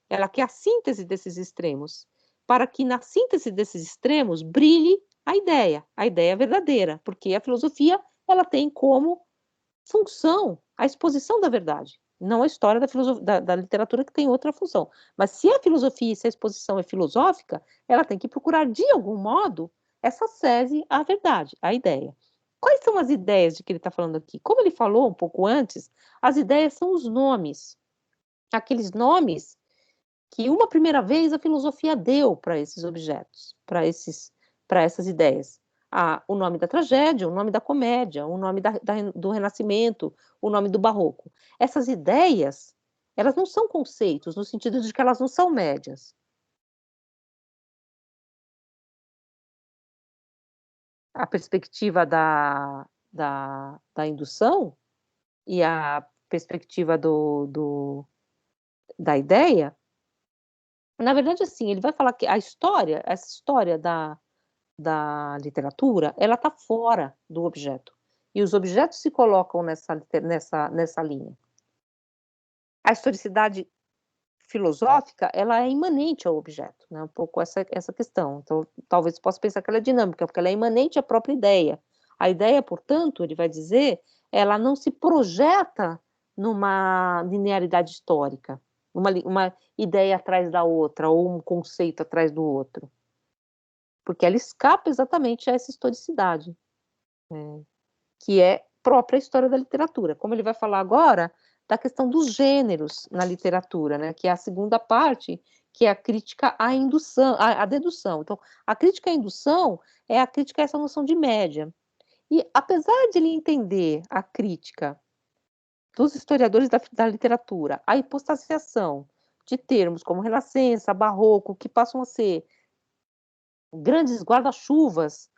Ela quer a síntese desses extremos, para que na síntese desses extremos brilhe a ideia verdadeira, porque a filosofia ela tem como função a exposição da verdade, não a história da literatura que tem outra função. Mas se a filosofia e se a exposição é filosófica, ela tem que procurar, de algum modo, essa sese à verdade, à ideia. Quais são as ideias de que ele está falando aqui? Como ele falou um pouco antes, as ideias são os nomes, aqueles nomes que uma primeira vez a filosofia deu para esses objetos, para essas ideias. O nome da tragédia, o nome da comédia, o nome do Renascimento, o nome do Barroco. Essas ideias, elas não são conceitos, no sentido de que elas não são médias. A perspectiva da indução e a perspectiva da ideia, na verdade, assim, ele vai falar que essa história da literatura, ela está fora do objeto. E os objetos se colocam nessa linha. A historicidade filosófica, ela é imanente ao objeto, né? Um pouco essa questão. Então, talvez possa pensar que ela é dinâmica, porque ela é imanente à própria ideia. A ideia, portanto, ele vai dizer, ela não se projeta numa linearidade histórica, uma ideia atrás da outra, ou um conceito atrás do outro. Porque ela escapa exatamente a essa historicidade, que é própria história da literatura. Como ele vai falar agora da questão dos gêneros na literatura, né, que é a segunda parte, que é a crítica à indução, à dedução. Então, a crítica à indução é a crítica a essa noção de média. E apesar de ele entender a crítica dos historiadores da literatura, a hipostasiação de termos como Renascença, Barroco, que passam a ser grandes guarda-chuvas,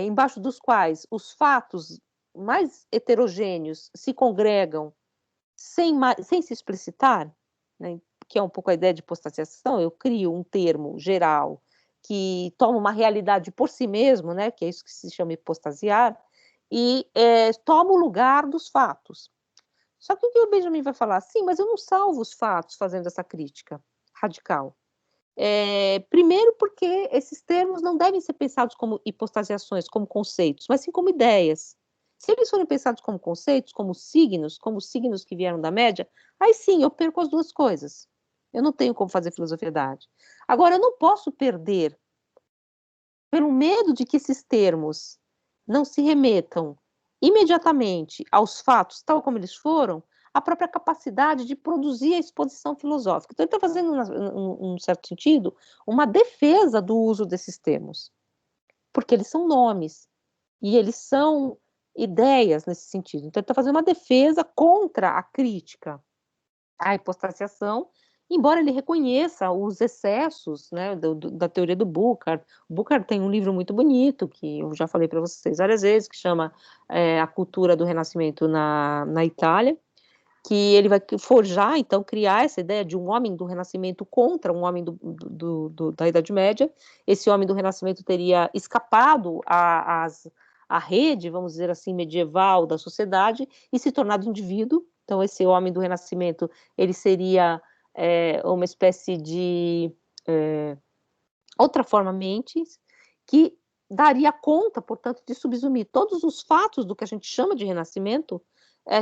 embaixo dos quais os fatos mais heterogêneos se congregam sem se explicitar, né, que é um pouco a ideia de hipostasiação. Eu crio um termo geral que toma uma realidade por si mesmo, né, que é isso que se chama hipostasiar, e toma o lugar dos fatos. Só que o que o Benjamin vai falar? Sim, mas eu não salvo os fatos fazendo essa crítica radical. Primeiro porque esses termos não devem ser pensados como hipostasiações, como conceitos, mas sim como ideias. Se eles forem pensados como conceitos, como signos que vieram da média, aí sim, eu perco as duas coisas. Eu não tenho como fazer filosofia da arte. Agora, eu não posso perder, pelo medo de que esses termos não se remetam imediatamente aos fatos, tal como eles foram, a própria capacidade de produzir a exposição filosófica. Então, ele está fazendo, um certo sentido, uma defesa do uso desses termos, porque eles são nomes, e eles são ideias nesse sentido. Então, ele está fazendo uma defesa contra a crítica à hipostasiação, embora ele reconheça os excessos, né, da teoria do Bucar. O Bucar tem um livro muito bonito, que eu já falei para vocês várias vezes, que chama A Cultura do Renascimento na Itália, que ele vai forjar, então, criar essa ideia de um homem do Renascimento contra um homem da Idade Média. Esse homem do Renascimento teria escapado à rede, vamos dizer assim, medieval da sociedade e se tornado indivíduo. Então, esse homem do Renascimento, ele seria uma espécie de outra forma mentes, que daria conta, portanto, de subsumir todos os fatos do que a gente chama de Renascimento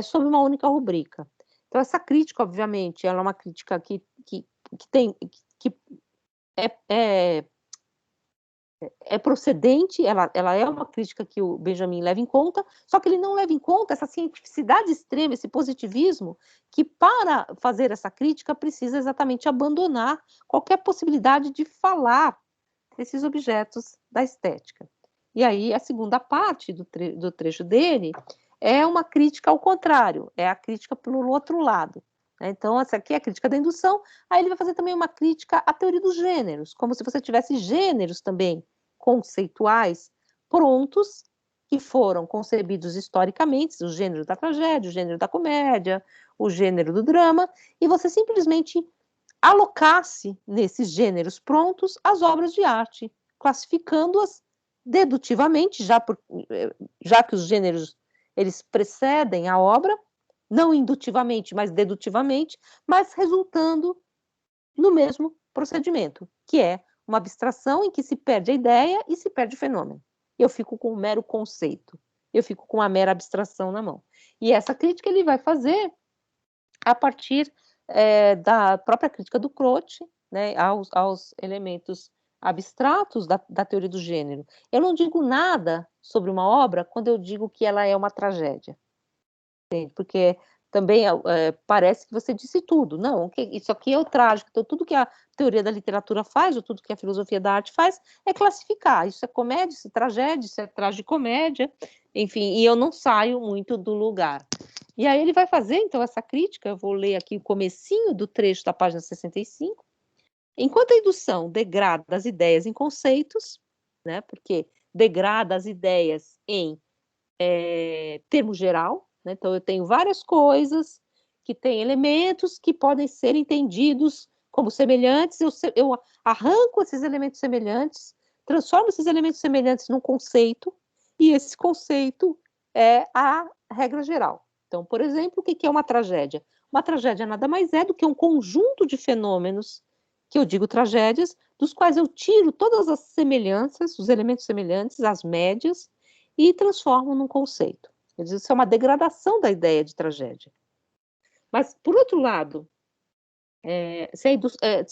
sob uma única rubrica. Então, essa crítica, obviamente, ela é uma crítica que tem, que é é procedente, ela é uma crítica que o Benjamin leva em conta, só que ele não leva em conta essa cientificidade extrema, esse positivismo, que para fazer essa crítica precisa exatamente abandonar qualquer possibilidade de falar desses objetos da estética. E aí a segunda parte do trecho dele é uma crítica ao contrário, é a crítica pelo outro lado. Então, essa aqui é a crítica da indução, aí ele vai fazer também uma crítica à teoria dos gêneros, como se você tivesse gêneros também conceituais prontos, que foram concebidos historicamente, o gênero da tragédia, o gênero da comédia, o gênero do drama, e você simplesmente alocasse nesses gêneros prontos as obras de arte, classificando-as dedutivamente, já que os gêneros eles precedem a obra, não indutivamente, mas dedutivamente, mas resultando no mesmo procedimento, que é uma abstração em que se perde a ideia e se perde o fenômeno. Eu fico com um mero conceito, eu fico com uma mera abstração na mão. E essa crítica ele vai fazer a partir da própria crítica do Croce, né, aos elementos abstratos da teoria do gênero. Eu não digo nada sobre uma obra quando eu digo que ela é uma tragédia, entende? Porque também parece que você disse tudo. Não, isso aqui é o trágico. Então, tudo que a teoria da literatura faz, ou tudo que a filosofia da arte faz, é classificar. Isso é comédia, isso é tragédia, isso é tragicomédia, enfim, e eu não saio muito do lugar. E aí ele vai fazer, então, essa crítica, eu vou ler aqui o comecinho do trecho da página 65. Enquanto a indução degrada as ideias em conceitos, né, porque degrada as ideias em termo geral, né, então eu tenho várias coisas que têm elementos que podem ser entendidos como semelhantes, eu arranco esses elementos semelhantes, transformo esses elementos semelhantes num conceito, e esse conceito é a regra geral. Então, por exemplo, o que é uma tragédia? Uma tragédia nada mais é do que um conjunto de fenômenos, que eu digo tragédias, dos quais eu tiro todas as semelhanças, os elementos semelhantes, as médias, e transformo num conceito. Isso é uma degradação da ideia de tragédia. Mas, por outro lado, se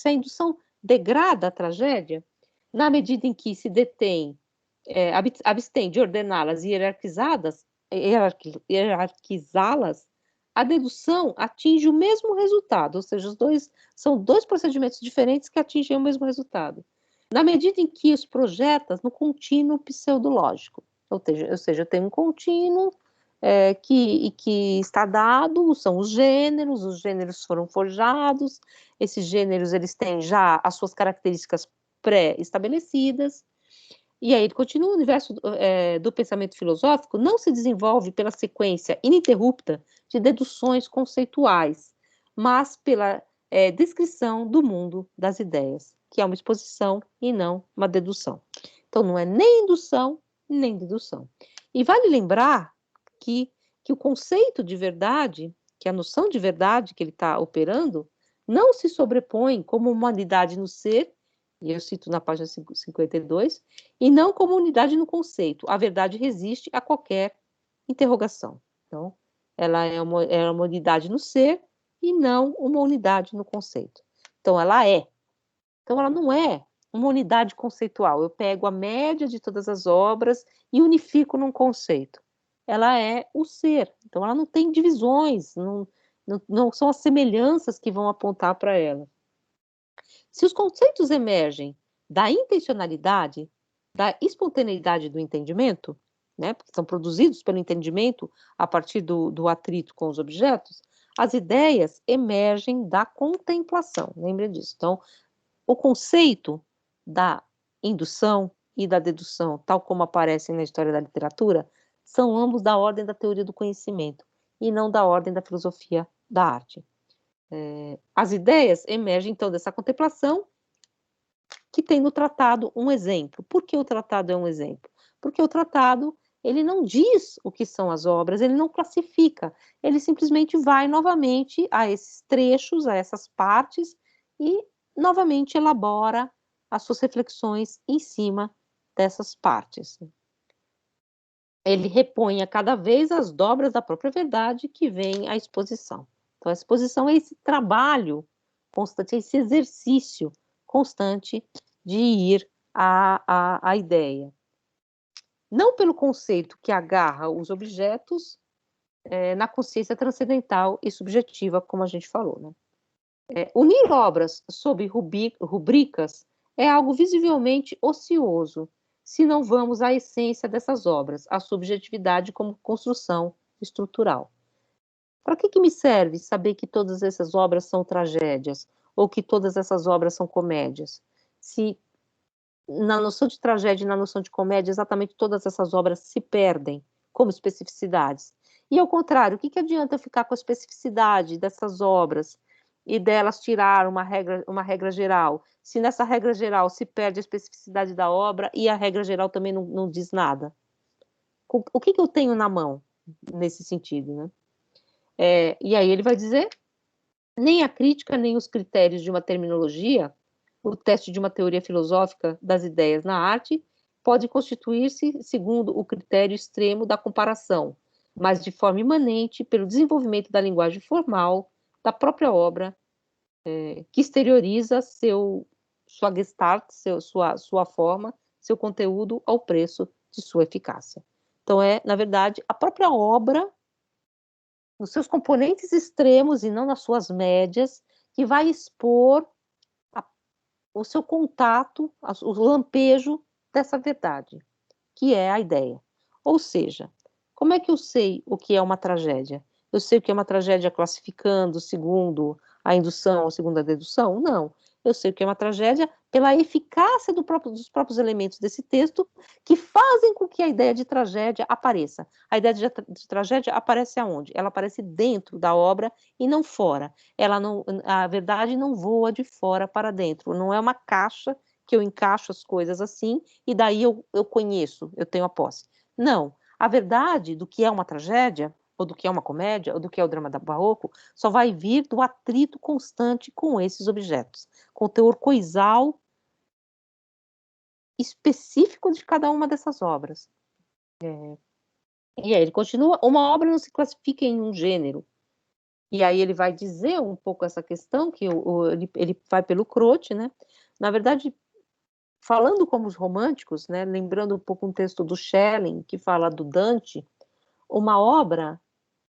a indução degrada a tragédia, na medida em que se abstém de ordená-las e hierarquizá-las, a dedução atinge o mesmo resultado, ou seja, são dois procedimentos diferentes que atingem o mesmo resultado, na medida em que os projetas no contínuo pseudológico. Ou seja, eu tenho um contínuo que está dado, são os gêneros foram forjados, esses gêneros eles têm já as suas características pré-estabelecidas, e aí ele continua: o universo do pensamento filosófico não se desenvolve pela sequência ininterrupta de deduções conceituais, mas pela descrição do mundo das ideias, que é uma exposição e não uma dedução. Então, não é nem indução, nem dedução. E vale lembrar que o conceito de verdade, que a noção de verdade que ele está operando, não se sobrepõe como uma unidade no ser, e eu cito na página 52, e não como unidade no conceito. A verdade resiste a qualquer interrogação. Então, ela é uma unidade no ser e não uma unidade no conceito. Então, ela é. Então, ela não é uma unidade conceitual. Eu pego a média de todas as obras e unifico num conceito. Ela é o ser. Então, ela não tem divisões, não são as semelhanças que vão apontar para ela. Se os conceitos emergem da intencionalidade, da espontaneidade do entendimento, né, porque são produzidos pelo entendimento a partir do atrito com os objetos, as ideias emergem da contemplação. Lembre disso. Então, o conceito da indução e da dedução, tal como aparecem na história da literatura, são ambos da ordem da teoria do conhecimento e não da ordem da filosofia da arte. As ideias emergem, então, dessa contemplação, que tem no tratado um exemplo. Por que o tratado é um exemplo? Porque o tratado, ele não diz o que são as obras, ele não classifica, ele simplesmente vai novamente a esses trechos, a essas partes, e novamente elabora as suas reflexões em cima dessas partes. Ele repõe a cada vez as dobras da própria verdade que vem à exposição. Então, a exposição é esse trabalho constante, esse exercício constante de ir a ideia. Não pelo conceito que agarra os objetos na consciência transcendental e subjetiva, como a gente falou, né? Unir obras sob rubricas é algo visivelmente ocioso, se não vamos à essência dessas obras, à subjetividade como construção estrutural. Para que me serve saber que todas essas obras são tragédias ou que todas essas obras são comédias? Se na noção de tragédia e na noção de comédia, exatamente todas essas obras se perdem como especificidades. E, ao contrário, o que adianta eu ficar com a especificidade dessas obras e delas tirar uma regra geral, se nessa regra geral se perde a especificidade da obra e a regra geral também não diz nada? O que eu tenho na mão nesse sentido, né? E aí ele vai dizer, nem a crítica, nem os critérios de uma terminologia, o teste de uma teoria filosófica das ideias na arte, pode constituir-se segundo o critério extremo da comparação, mas de forma imanente pelo desenvolvimento da linguagem formal da própria obra, que exterioriza sua gestalt, sua forma, seu conteúdo ao preço de sua eficácia. Então, na verdade, a própria obra, nos seus componentes extremos e não nas suas médias, que vai expor o seu contato, o lampejo dessa verdade, que é a ideia. Ou seja, como é que eu sei o que é uma tragédia? Eu sei o que é uma tragédia classificando segundo a indução ou segundo a dedução? Não. Eu sei o que é uma tragédia pela eficácia dos próprios elementos desse texto que fazem com que a ideia de tragédia apareça. A ideia de tragédia aparece aonde? Ela aparece dentro da obra e não fora. A verdade não voa de fora para dentro. Não é uma caixa que eu encaixo as coisas assim e daí eu conheço, eu tenho a posse. Não. A verdade do que é uma tragédia, ou do que é uma comédia, ou do que é o drama barroco, só vai vir do atrito constante com esses objetos, com o teor coisal específico de cada uma dessas obras. E aí ele continua, uma obra não se classifica em um gênero. E aí ele vai dizer um pouco essa questão, que ele vai pelo Croce, né? Na verdade, falando como os românticos, né? Lembrando um pouco um texto do Schelling, que fala do Dante, uma obra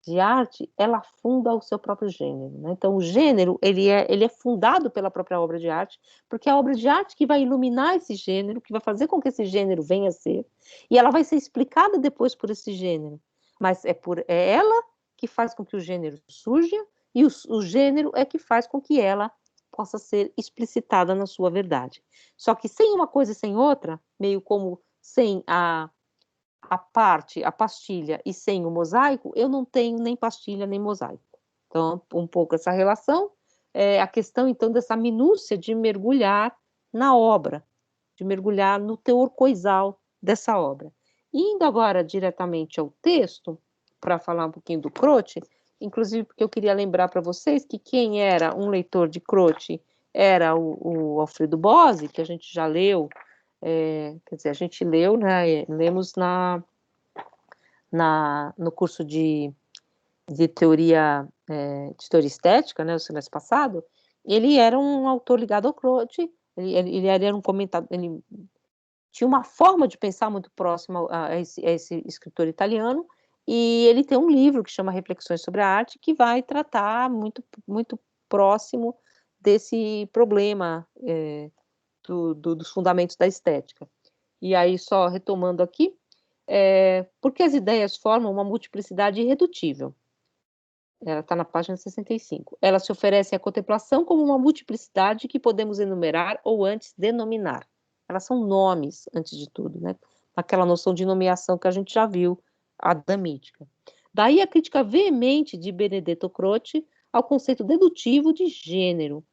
de arte, ela funda o seu próprio gênero, né? Então, o gênero, ele é fundado pela própria obra de arte, porque é a obra de arte que vai iluminar esse gênero, que vai fazer com que esse gênero venha a ser, e ela vai ser explicada depois por esse gênero. Mas é ela que faz com que o gênero surja, e o gênero é que faz com que ela possa ser explicitada na sua verdade. Só que sem uma coisa e sem outra, meio como sem a pastilha e sem o mosaico, eu não tenho nem pastilha nem mosaico. Então, um pouco essa relação, a questão, então, dessa minúcia de mergulhar na obra, de mergulhar no teor coisal dessa obra. Indo agora diretamente ao texto, para falar um pouquinho do Croce, inclusive porque eu queria lembrar para vocês que quem era um leitor de Croce era o Alfredo Bose, que a gente já leu, quer dizer, a gente leu, né, lemos no curso de teoria, de teoria estética, né, o semestre passado. Ele era um autor ligado ao Croce, ele era um comentador, ele tinha uma forma de pensar muito próxima a esse escritor italiano, e ele tem um livro que chama Reflexões sobre a Arte, que vai tratar muito, muito próximo desse problema dos fundamentos da estética. E aí, só retomando aqui, porque as ideias formam uma multiplicidade irredutível. Ela está na página 65. Ela se oferece à contemplação como uma multiplicidade que podemos enumerar ou antes denominar. Elas são nomes, antes de tudo, né? Aquela noção de nomeação que a gente já viu, a damítica. Daí a crítica veemente de Benedetto Croce ao conceito dedutivo de gênero,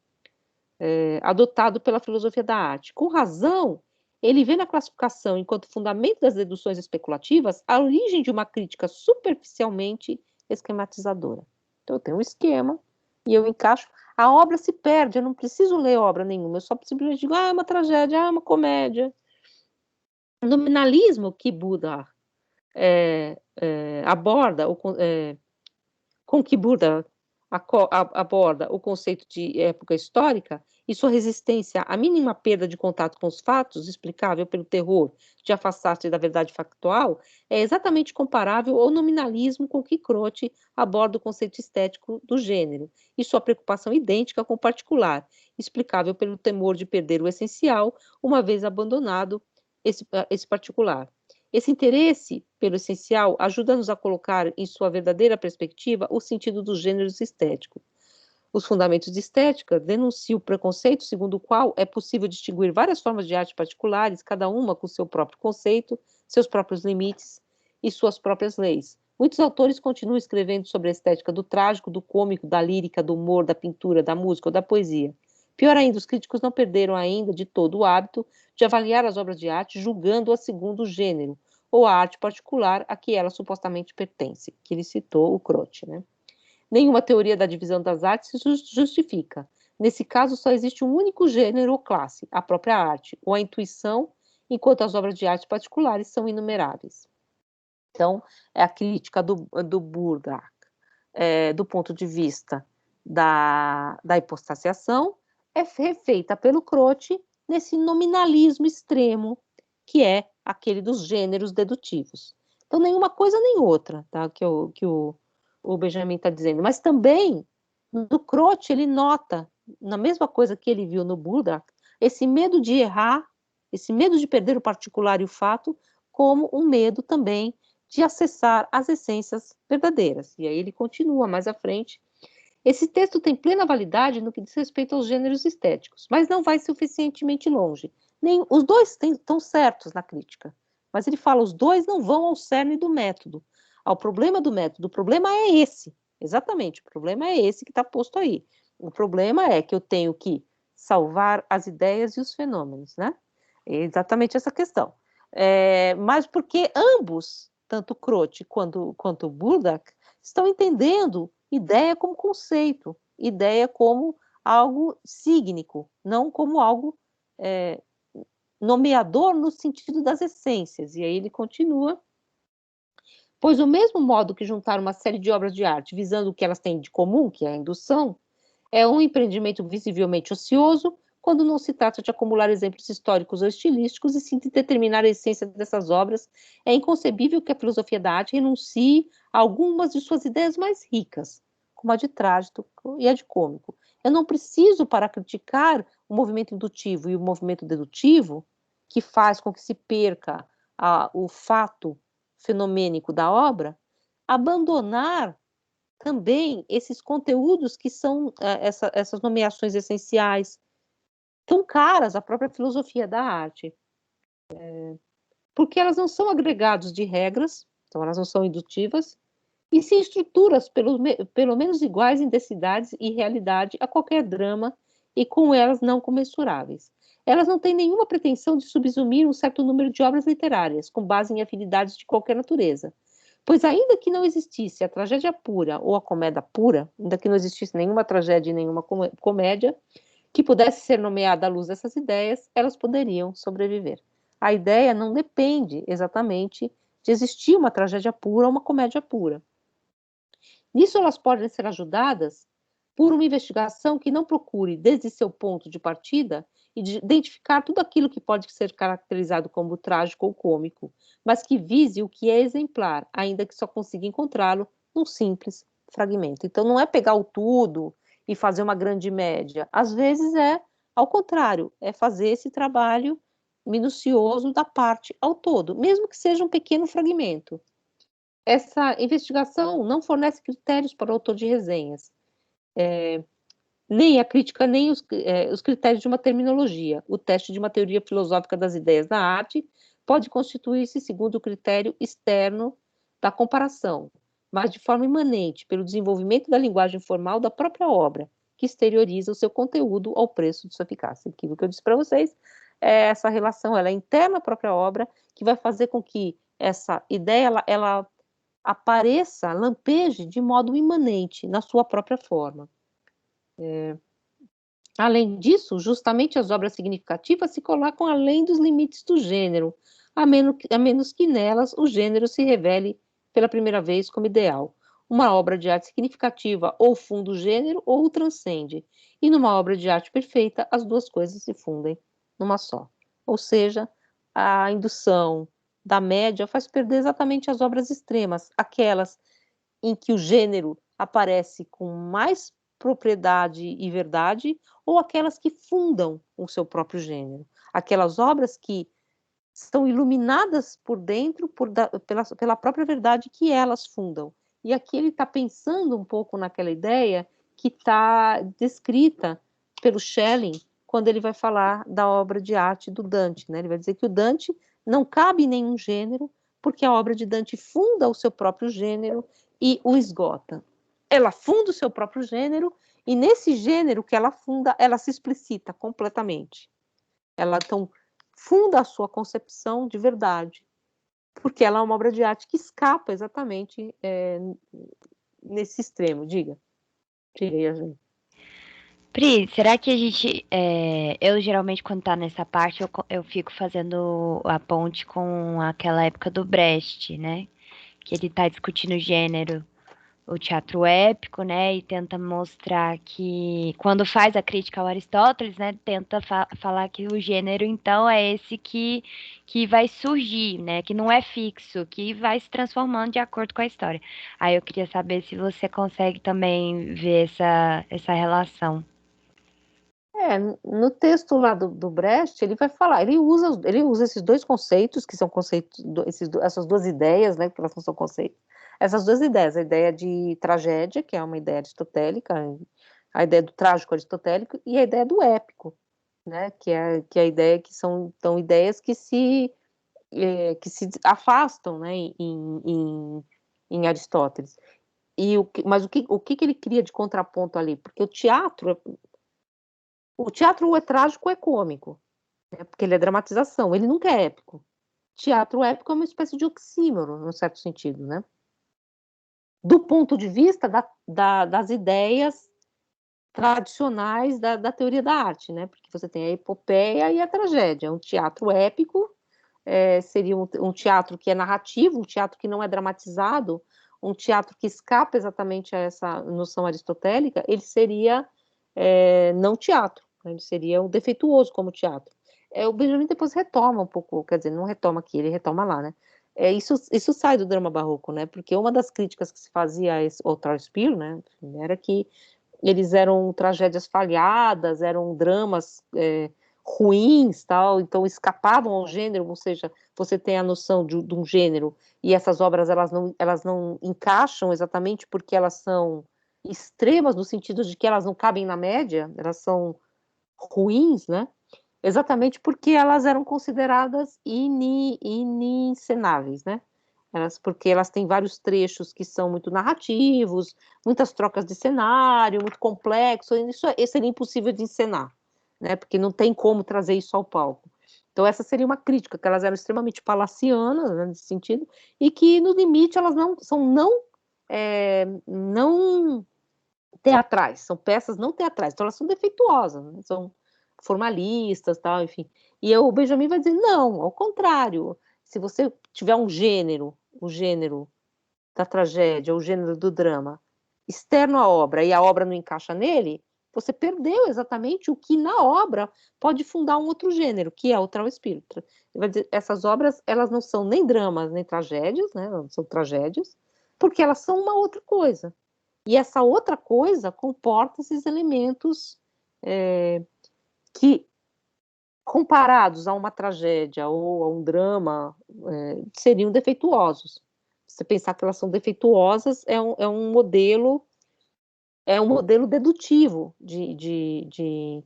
adotado pela filosofia da arte. Com razão, ele vê na classificação, enquanto fundamento das deduções especulativas, a origem de uma crítica superficialmente esquematizadora. Então, eu tenho um esquema e eu encaixo. A obra se perde, eu não preciso ler obra nenhuma, eu só simplesmente digo, é uma tragédia, é uma comédia. O nominalismo que Buda aborda, com que Buda aborda o conceito de época histórica e sua resistência à mínima perda de contato com os fatos, explicável pelo terror de afastar-se da verdade factual, é exatamente comparável ao nominalismo com que Croce aborda o conceito estético do gênero, e sua preocupação idêntica com o particular, explicável pelo temor de perder o essencial, uma vez abandonado esse particular. Esse interesse pelo essencial ajuda-nos a colocar em sua verdadeira perspectiva o sentido dos gêneros estéticos. Os fundamentos de estética denunciam o preconceito segundo o qual é possível distinguir várias formas de arte particulares, cada uma com seu próprio conceito, seus próprios limites e suas próprias leis. Muitos autores continuam escrevendo sobre a estética do trágico, do cômico, da lírica, do humor, da pintura, da música ou da poesia. Pior ainda, os críticos não perderam ainda de todo o hábito de avaliar as obras de arte julgando-as segundo o gênero, ou a arte particular a que ela supostamente pertence, que ele citou o Croce, né? Nenhuma teoria da divisão das artes se justifica. Nesse caso, só existe um único gênero ou classe, a própria arte, ou a intuição, enquanto as obras de arte particulares são inumeráveis. Então, é a crítica do Burdak, do ponto de vista da hipostaciação, é refeita pelo Croce nesse nominalismo extremo, que é aquele dos gêneros dedutivos. Então, nenhuma coisa nem outra, tá? Que o Benjamin está dizendo. Mas também, no Croce, ele nota, na mesma coisa que ele viu no Burdak, esse medo de errar, esse medo de perder o particular e o fato, como um medo também de acessar as essências verdadeiras. E aí ele continua mais à frente. Esse texto tem plena validade no que diz respeito aos gêneros estéticos, mas não vai suficientemente longe. Nem, os dois estão certos na crítica, mas ele fala, os dois não vão ao cerne do método, ao problema do método. O problema é esse, exatamente, o problema é esse que está posto aí. O problema é que eu tenho que salvar as ideias e os fenômenos, né? É exatamente essa questão. Mas porque ambos, tanto Croce quanto Burdak, estão entendendo ideia como conceito, ideia como algo sígnico, não como algo nomeador no sentido das essências. E aí ele continua, pois o mesmo modo que juntar uma série de obras de arte visando o que elas têm de comum, que é a indução, é um empreendimento visivelmente ocioso, quando não se trata de acumular exemplos históricos ou estilísticos e sim de determinar a essência dessas obras, é inconcebível que a filosofia da arte renuncie a algumas de suas ideias mais ricas, como a de trágico e a de cômico. Eu não preciso, para criticar o movimento indutivo e o movimento dedutivo, que faz com que se perca o fato fenomênico da obra, abandonar também esses conteúdos que são essas nomeações essenciais, tão caras à própria filosofia da arte, porque elas não são agregados de regras, então elas não são indutivas, e sim estruturas pelo menos iguais em densidades e realidade a qualquer drama, e com elas não comensuráveis. Elas não têm nenhuma pretensão de subsumir um certo número de obras literárias, com base em afinidades de qualquer natureza. Pois ainda que não existisse a tragédia pura ou a comédia pura, ainda que não existisse nenhuma tragédia e nenhuma comédia, que pudesse ser nomeada à luz dessas ideias, elas poderiam sobreviver. A ideia não depende exatamente de existir uma tragédia pura ou uma comédia pura. Nisso elas podem ser ajudadas por uma investigação que não procure, desde seu ponto de partida, identificar tudo aquilo que pode ser caracterizado como trágico ou cômico, mas que vise o que é exemplar, ainda que só consiga encontrá-lo num simples fragmento. Então não é pegar o tudo e fazer uma grande média. Às vezes é ao contrário, é fazer esse trabalho minucioso da parte ao todo, mesmo que seja um pequeno fragmento. Essa investigação não fornece critérios para o autor de resenhas, nem a crítica, nem os critérios de uma terminologia. O teste de uma teoria filosófica das ideias na arte pode constituir-se segundo o critério externo da comparação, mas de forma imanente, pelo desenvolvimento da linguagem formal da própria obra, que exterioriza o seu conteúdo ao preço de sua eficácia. Aquilo que eu disse para vocês, essa relação ela é interna à própria obra, que vai fazer com que essa ideia ela apareça, lampeje de modo imanente na sua própria forma. Além disso, justamente as obras significativas se colocam além dos limites do gênero, a menos que nelas o gênero se revele pela primeira vez como ideal. uma obra de arte significativa ou funda o gênero ou o transcende. E numa obra de arte perfeita, as duas coisas se fundem numa só. Ou seja, a indução da média faz perder exatamente as obras extremas, aquelas em que o gênero aparece com mais propriedade e verdade, ou aquelas que fundam o seu próprio gênero. Aquelas obras que são iluminadas por dentro pela própria verdade que elas fundam. E aqui ele está pensando um pouco naquela ideia que está descrita pelo Schelling quando ele vai falar da obra de arte do Dante, né? Ele vai dizer que o Dante não cabe em nenhum gênero, porque a obra de Dante funda o seu próprio gênero e o esgota. Ela funda o seu próprio gênero, e nesse gênero que ela funda, ela se explicita completamente. Ela, então, funda a sua concepção de verdade, porque ela é uma obra de arte que escapa exatamente nesse extremo. Diga aí, Yasmin. Pri, será que a gente. Eu geralmente, quando tá nessa parte, eu fico fazendo a ponte com aquela época do Brecht, né? Que ele tá discutindo gênero, o teatro épico, né? E tenta mostrar que, quando faz a crítica ao Aristóteles, né? Tenta falar que o gênero, então, é esse que vai surgir, né? Que não é fixo, que vai se transformando de acordo com a história. Aí eu queria saber se você consegue também ver essa relação. No texto lá do Brecht, ele vai falar, ele usa esses dois conceitos, que são conceitos, essas duas ideias, né, que elas não são conceitos, essas duas ideias, a ideia de tragédia, que é uma ideia aristotélica, a ideia do trágico aristotélico, e a ideia do épico, né, que é a ideia que são ideias que se afastam, né, em Aristóteles. Mas o que ele cria de contraponto ali? Porque o teatro ou é trágico ou é cômico, né? Porque ele é dramatização, ele nunca é épico. Teatro épico é uma espécie de oxímoro, num certo sentido, né? Do ponto de vista das ideias tradicionais da teoria da arte, né? Porque você tem a epopeia e a tragédia. Um teatro épico seria um teatro que é narrativo, um teatro que não é dramatizado, um teatro que escapa exatamente a essa noção aristotélica, ele seria não teatro, né? Ele seria um defeituoso como teatro. O Benjamin depois retoma um pouco, quer dizer, não retoma aqui, ele retoma lá, né? Isso sai do drama barroco, né? Porque uma das críticas que se fazia ao Trauspiel, né, era que eles eram tragédias falhadas, eram dramas ruins, tal, então escapavam ao gênero, ou seja, você tem a noção de um gênero, e essas obras elas não encaixam exatamente porque elas são extremas no sentido de que elas não cabem na média, elas são ruins, né? Exatamente porque elas eram consideradas inencenáveis, né? Porque elas têm vários trechos que são muito narrativos, muitas trocas de cenário, muito complexo, e isso seria impossível de encenar, né? Porque não tem como trazer isso ao palco. Então, essa seria uma crítica, que elas eram extremamente palacianas, né, nesse sentido, e que, no limite, elas não teatrais, são peças não teatrais, então elas são defeituosas, né? São formalistas, tal, enfim. E o Benjamin vai dizer, não, ao contrário, se você tiver um gênero, o gênero da tragédia, o gênero do drama, externo à obra, e a obra não encaixa nele, você perdeu exatamente o que na obra pode fundar um outro gênero, que é o trauspício. Essas obras, elas não são nem dramas, nem tragédias, né? Não são tragédias, porque elas são uma outra coisa. E essa outra coisa comporta esses elementos que, comparados a uma tragédia ou a um drama, seriam defeituosos. Você pensar que elas são defeituosas é um modelo dedutivo de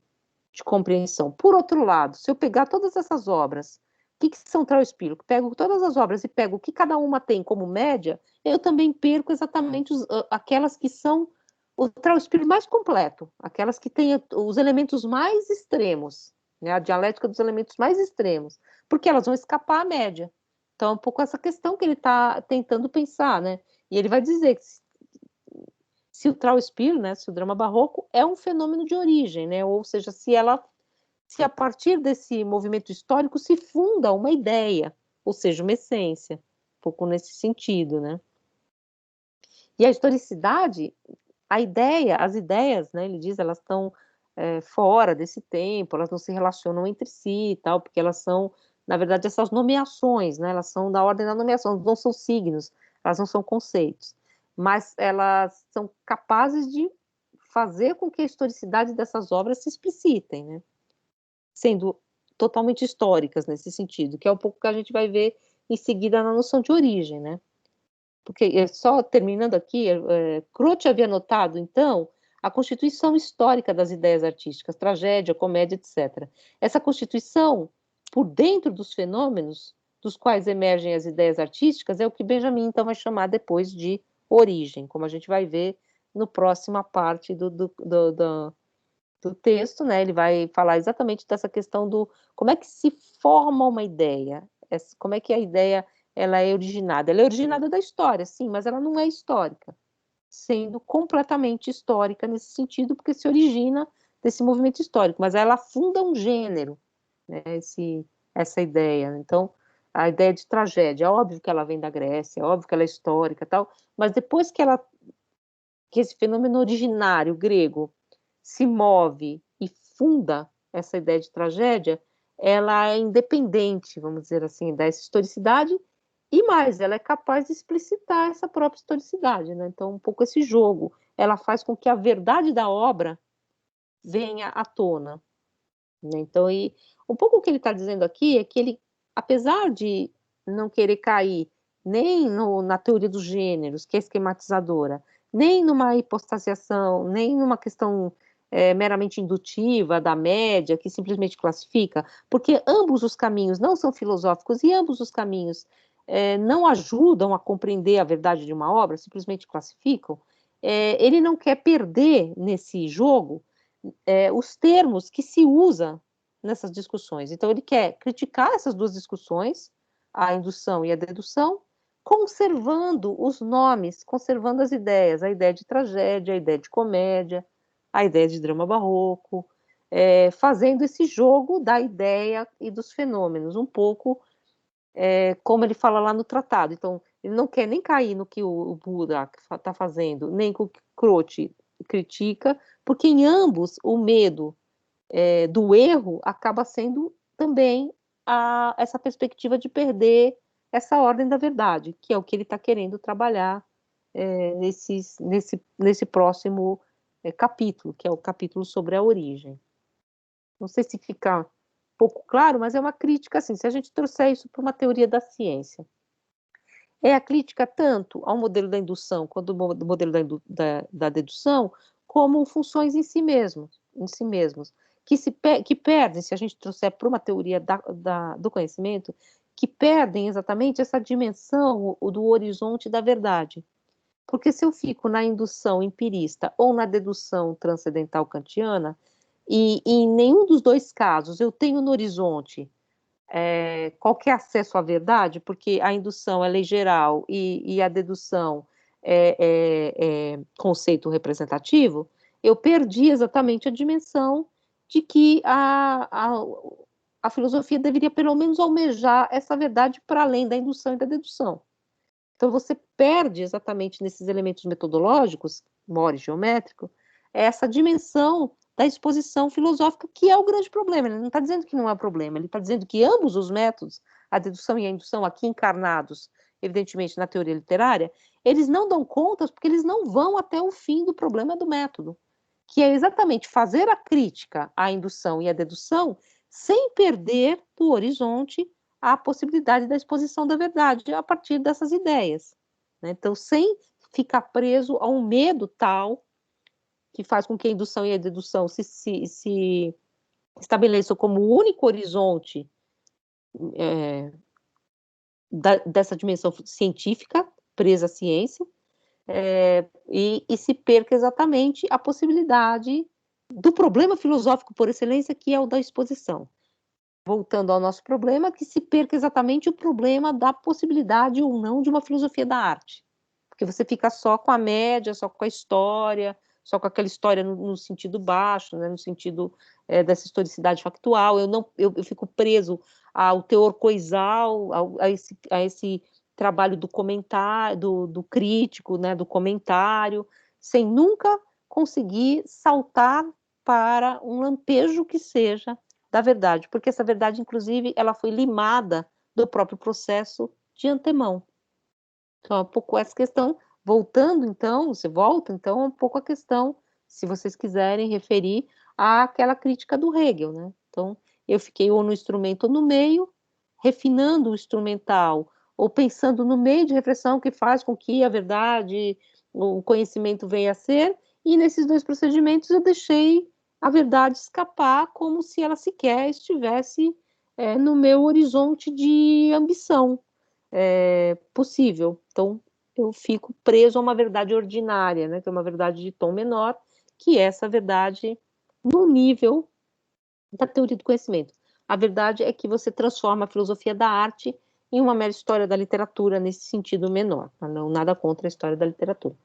compreensão. Por outro lado, se eu pegar todas essas obras, o que são Trauspício? Pego todas as obras e pego o que cada uma tem como média, eu também perco exatamente aquelas que são o Trauspício mais completo, aquelas que têm os elementos mais extremos, né? A dialética dos elementos mais extremos, porque elas vão escapar à média. Então, é um pouco essa questão que ele está tentando pensar, né? E ele vai dizer que se o Trauspiel, né, se o drama barroco é um fenômeno de origem, né, ou seja, se a partir desse movimento histórico se funda uma ideia, ou seja, uma essência, um pouco nesse sentido, né? E a historicidade, as ideias, né, ele diz, elas estão fora desse tempo, elas não se relacionam entre si e tal, porque elas são, na verdade, essas nomeações, né, elas são da ordem da nomeação, não são signos, elas não são conceitos, mas elas são capazes de fazer com que a historicidade dessas obras se explicitem, né, sendo totalmente históricas nesse sentido, que é um pouco que a gente vai ver em seguida na noção de origem, né? Porque, só terminando aqui, Croce havia notado, então, a constituição histórica das ideias artísticas, tragédia, comédia, etc. Essa constituição, por dentro dos fenômenos dos quais emergem as ideias artísticas, é o que Benjamin, então, vai chamar depois de origem, como a gente vai ver no próxima parte do texto, né? Ele vai falar exatamente dessa questão do como é que se forma uma ideia, como é que a ideia ela é originada. Ela é originada da história, sim, mas ela não é histórica, sendo completamente histórica nesse sentido, porque se origina desse movimento histórico, mas ela funda um gênero, né? Essa ideia. Então, a ideia de tragédia, é óbvio que ela vem da Grécia, é óbvio que ela é histórica, tal, mas depois que esse fenômeno originário grego se move e funda essa ideia de tragédia, ela é independente, vamos dizer assim, dessa historicidade, e mais, ela é capaz de explicitar essa própria historicidade, né? Então, um pouco esse jogo, ela faz com que a verdade da obra venha à tona, né? Então, um pouco o que ele está dizendo aqui é que ele, apesar de não querer cair nem na teoria dos gêneros, que é esquematizadora, nem numa hipostasiação, nem numa questão meramente indutiva da média, que simplesmente classifica, porque ambos os caminhos não são filosóficos e ambos os caminhos não ajudam a compreender a verdade de uma obra, simplesmente classificam. Ele não quer perder nesse jogo os termos que se usa nessas discussões. Então, ele quer criticar essas duas discussões, a indução e a dedução, conservando os nomes, conservando as ideias, a ideia de tragédia, a ideia de comédia, a ideia de drama barroco, fazendo esse jogo da ideia e dos fenômenos, um pouco como ele fala lá no tratado. Então, ele não quer nem cair no que o Buda está fazendo, nem com o que Croce critica, porque em ambos o medo do erro acaba sendo também essa perspectiva de perder essa ordem da verdade, que é o que ele está querendo trabalhar nesse próximo capítulo, que é o capítulo sobre a origem. Não sei se fica pouco claro, mas é uma crítica, assim, se a gente trouxer isso para uma teoria da ciência. É a crítica tanto ao modelo da indução quanto ao modelo da dedução, como funções em si mesmos, que perdem, se a gente trouxer para uma teoria do conhecimento, que perdem exatamente essa dimensão do horizonte da verdade. Porque se eu fico na indução empirista ou na dedução transcendental kantiana, e em nenhum dos dois casos eu tenho no horizonte qualquer acesso à verdade, porque a indução é lei geral e a dedução é conceito representativo, eu perdi exatamente a dimensão de que a filosofia deveria pelo menos almejar essa verdade para além da indução e da dedução. Então você perde exatamente nesses elementos metodológicos, mores geométrico, essa dimensão da exposição filosófica, que é o grande problema. Ele não está dizendo que não é problema, ele está dizendo que ambos os métodos, a dedução e a indução, aqui encarnados, evidentemente, na teoria literária, eles não dão contas porque eles não vão até o fim do problema do método, que é exatamente fazer a crítica à indução e à dedução sem perder do horizonte a possibilidade da exposição da verdade a partir dessas ideias, né? Então, sem ficar preso a um medo tal que faz com que a indução e a dedução se estabeleçam como o único horizonte dessa dimensão científica, presa à ciência, e se perca exatamente a possibilidade do problema filosófico por excelência, que é o da exposição. Voltando ao nosso problema, que se perca exatamente o problema da possibilidade ou não de uma filosofia da arte. Porque você fica só com a média, só com a história, só com aquela história no sentido baixo, né, no sentido dessa historicidade factual. Eu fico preso ao teor coisal, a esse trabalho do comentário, do crítico, né, do comentário, sem nunca conseguir saltar para um lampejo que seja da verdade, porque essa verdade, inclusive, ela foi limada do próprio processo de antemão. Então, é um pouco essa questão. Voltando, então, você volta, então, um pouco a questão, se vocês quiserem referir àquela crítica do Hegel, né? Então, eu fiquei ou no instrumento ou no meio, refinando o instrumental, ou pensando no meio de reflexão que faz com que a verdade, o conhecimento venha a ser, e nesses dois procedimentos eu deixei a verdade escapar como se ela sequer estivesse no meu horizonte de ambição possível. Então, eu fico preso a uma verdade ordinária, né, que é uma verdade de tom menor, que é essa verdade no nível da teoria do conhecimento. A verdade é que você transforma a filosofia da arte em uma mera história da literatura nesse sentido menor. Não nada contra a história da literatura.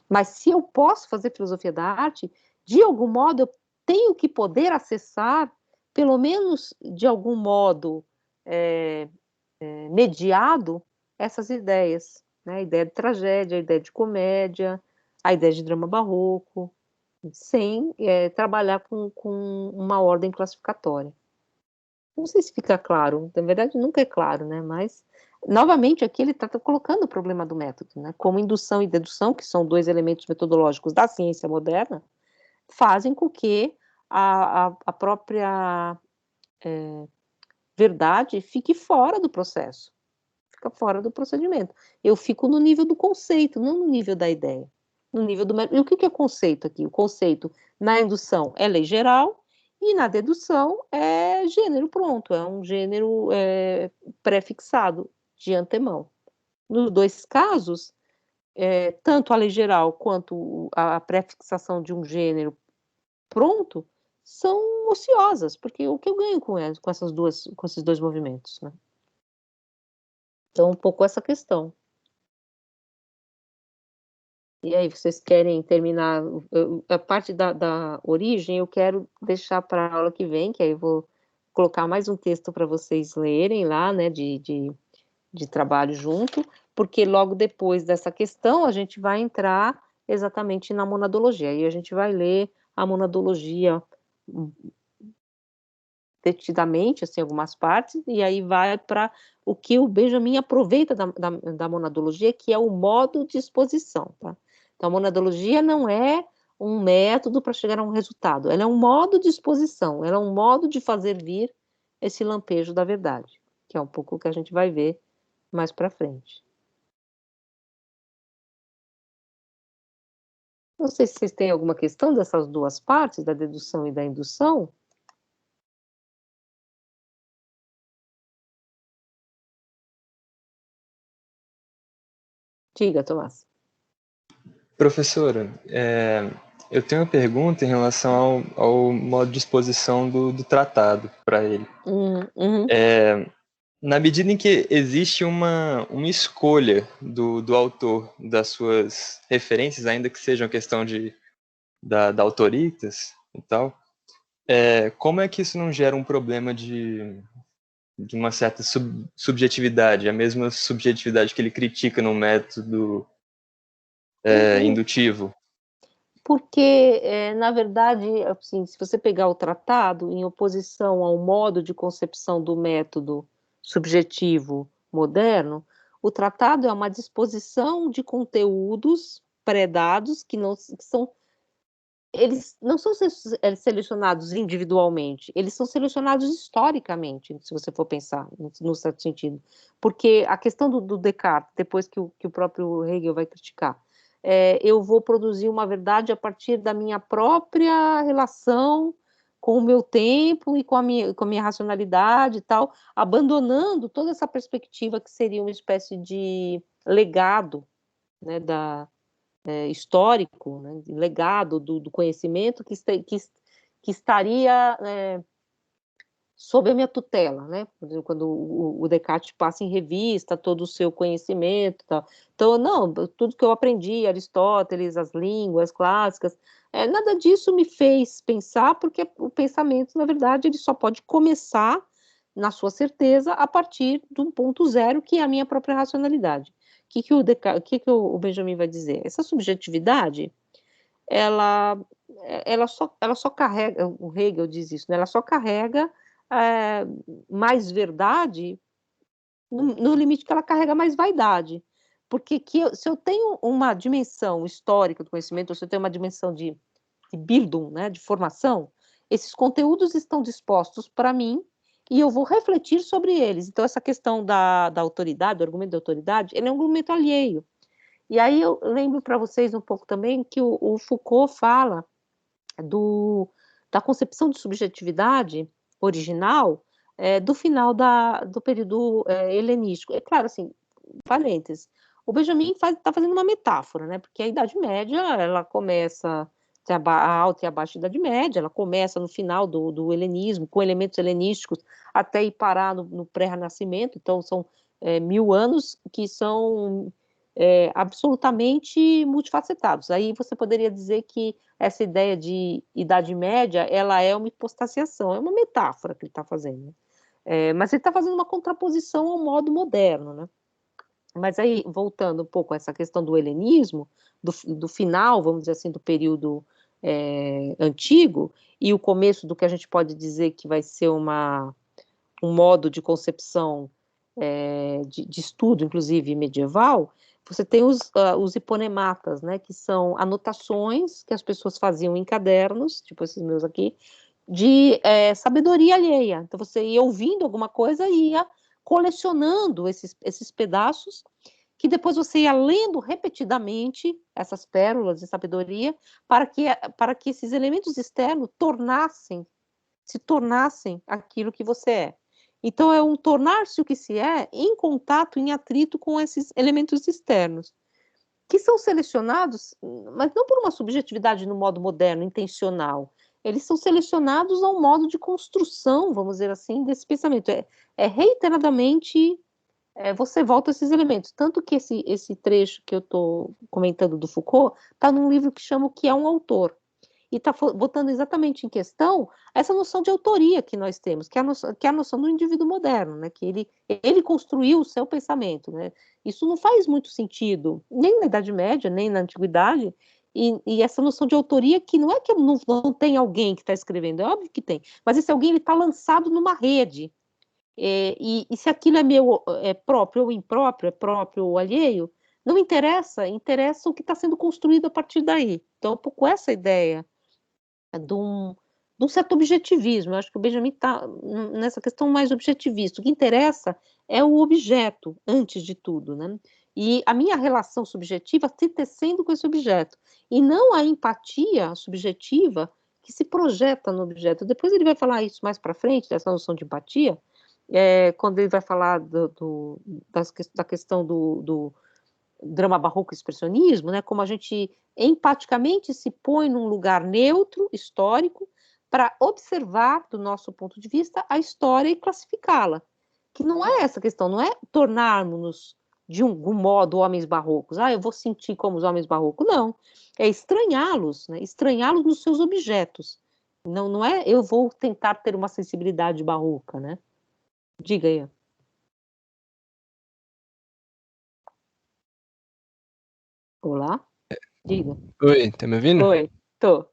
Mas se eu posso fazer filosofia da arte, de algum modo eu tenho que poder acessar, pelo menos de algum modo mediado, essas ideias, né? A ideia de tragédia, a ideia de comédia, a ideia de drama barroco, sem trabalhar com uma ordem classificatória. Não sei se fica claro, na verdade nunca é claro, né? Mas, novamente, aqui ele está colocando o problema do método, né? Como indução e dedução, que são dois elementos metodológicos da ciência moderna, fazem com que a própria verdade fique fora do processo, fica fora do procedimento. Eu fico no nível do conceito, não no nível da ideia. No nível do método. E o que é conceito aqui? O conceito na indução é lei geral e na dedução é gênero pronto, é um gênero pré-fixado de antemão. Nos dois casos, tanto a lei geral quanto a pré-fixação de um gênero pronto são ociosas, porque o que eu ganho com esses dois movimentos, né? Então, um pouco essa questão. E aí, vocês querem terminar a parte da origem? Eu quero deixar para a aula que vem, que aí eu vou colocar mais um texto para vocês lerem lá, né, de trabalho junto, porque logo depois dessa questão a gente vai entrar exatamente na monadologia. Aí a gente vai ler a monadologia detidamente, assim, algumas partes, e aí vai para o que o Benjamin aproveita da monadologia, que é o modo de exposição, tá? Então, a monadologia não é um método para chegar a um resultado, ela é um modo de exposição, ela é um modo de fazer vir esse lampejo da verdade, que é um pouco o que a gente vai ver mais para frente. Não sei se vocês têm alguma questão dessas duas partes, da dedução e da indução. Diga, Tomás. Professora, eu tenho uma pergunta em relação ao modo de exposição do tratado para ele. Uhum. Na medida em que existe uma escolha do autor das suas referências, ainda que seja uma questão da autoritas e tal, como é que isso não gera um problema de uma certa subjetividade, a mesma subjetividade que ele critica no método indutivo? Porque, na verdade, assim, se você pegar o tratado em oposição ao modo de concepção do método subjetivo moderno, o tratado é uma disposição de conteúdos pré-dados que são eles não são selecionados individualmente, eles são selecionados historicamente, se você for pensar, no certo sentido. Porque a questão do Descartes, depois que o próprio Hegel vai criticar, eu vou produzir uma verdade a partir da minha própria relação com o meu tempo e com a minha racionalidade e tal, abandonando toda essa perspectiva que seria uma espécie de legado, né, histórico, né, legado do conhecimento que estaria sob a minha tutela, né? Quando o Descartes passa em revista todo o seu conhecimento, tal. Então, não, tudo que eu aprendi, Aristóteles, as línguas clássicas, nada disso me fez pensar, porque o pensamento, na verdade, ele só pode começar na sua certeza, a partir de um ponto zero, que é a minha própria racionalidade. O que o Benjamin vai dizer? Essa subjetividade, ela só carrega, o Hegel diz isso, né? Ela só carrega mais verdade no limite que ela carrega mais vaidade. Porque se eu tenho uma dimensão histórica do conhecimento, ou se eu tenho uma dimensão de Bildung, né, de formação, esses conteúdos estão dispostos para mim e eu vou refletir sobre eles. Então, essa questão da autoridade, do argumento da autoridade, ele é um argumento alheio. E aí eu lembro para vocês um pouco também que o Foucault fala da concepção de subjetividade original do final do período helenístico. É claro, assim, parênteses, o Benjamin está fazendo uma metáfora, né? Porque a Idade Média, ela começa a alta e a baixa Idade Média, ela começa no final do helenismo, com elementos helenísticos, até ir parar no pré-renascimento, então são 1000 anos que são absolutamente multifacetados. Aí você poderia dizer que essa ideia de Idade Média, ela é uma hipostaciação, é uma metáfora que ele está fazendo. Mas ele está fazendo uma contraposição ao modo moderno, né? Mas aí, voltando um pouco a essa questão do helenismo, do final, vamos dizer assim, do período antigo, e o começo do que a gente pode dizer que vai ser um modo de concepção de estudo, inclusive medieval, você tem os hiponematas, né, que são anotações que as pessoas faziam em cadernos, tipo esses meus aqui, de sabedoria alheia. Então você ia ouvindo alguma coisa e ia colecionando esses pedaços, que depois você ia lendo repetidamente essas pérolas de sabedoria, para que esses elementos externos se tornassem aquilo que você é. Então, é um tornar-se o que se é em contato, em atrito com esses elementos externos, que são selecionados, mas não por uma subjetividade no modo moderno, intencional. Eles são selecionados a um modo de construção, vamos dizer assim, desse pensamento. Reiteradamente, você volta a esses elementos. Tanto que esse trecho que eu estou comentando do Foucault está num livro que chama O que é um autor. E está botando exatamente em questão essa noção de autoria que nós temos, que é a noção do indivíduo moderno, né? Que ele construiu o seu pensamento, né? Isso não faz muito sentido, nem na Idade Média, nem na Antiguidade, e essa noção de autoria, que não é que não tem alguém que está escrevendo, é óbvio que tem, mas esse alguém está lançado numa rede, e se aquilo é meu, é próprio ou impróprio, é próprio ou alheio, não interessa, interessa o que está sendo construído a partir daí. Então, um pouco essa ideia de um certo objetivismo. Eu acho que o Benjamin está nessa questão mais objetivista. O que interessa é o objeto, antes de tudo, né? E a minha relação subjetiva se tecendo com esse objeto, e não a empatia subjetiva que se projeta no objeto. Depois ele vai falar isso mais para frente, dessa noção de empatia, quando ele vai falar da questão do drama barroco e expressionismo, né, como a gente empaticamente se põe num lugar neutro, histórico, para observar, do nosso ponto de vista, a história e classificá-la. Que não é essa questão, não é tornarmos-nos, de algum modo, homens barrocos. Eu vou sentir como os homens barrocos. Não. É estranhá-los, né, estranhá-los nos seus objetos. Não é eu vou tentar ter uma sensibilidade barroca, né? Diga aí. Olá? Diga. Oi, tá me ouvindo? Oi, tô.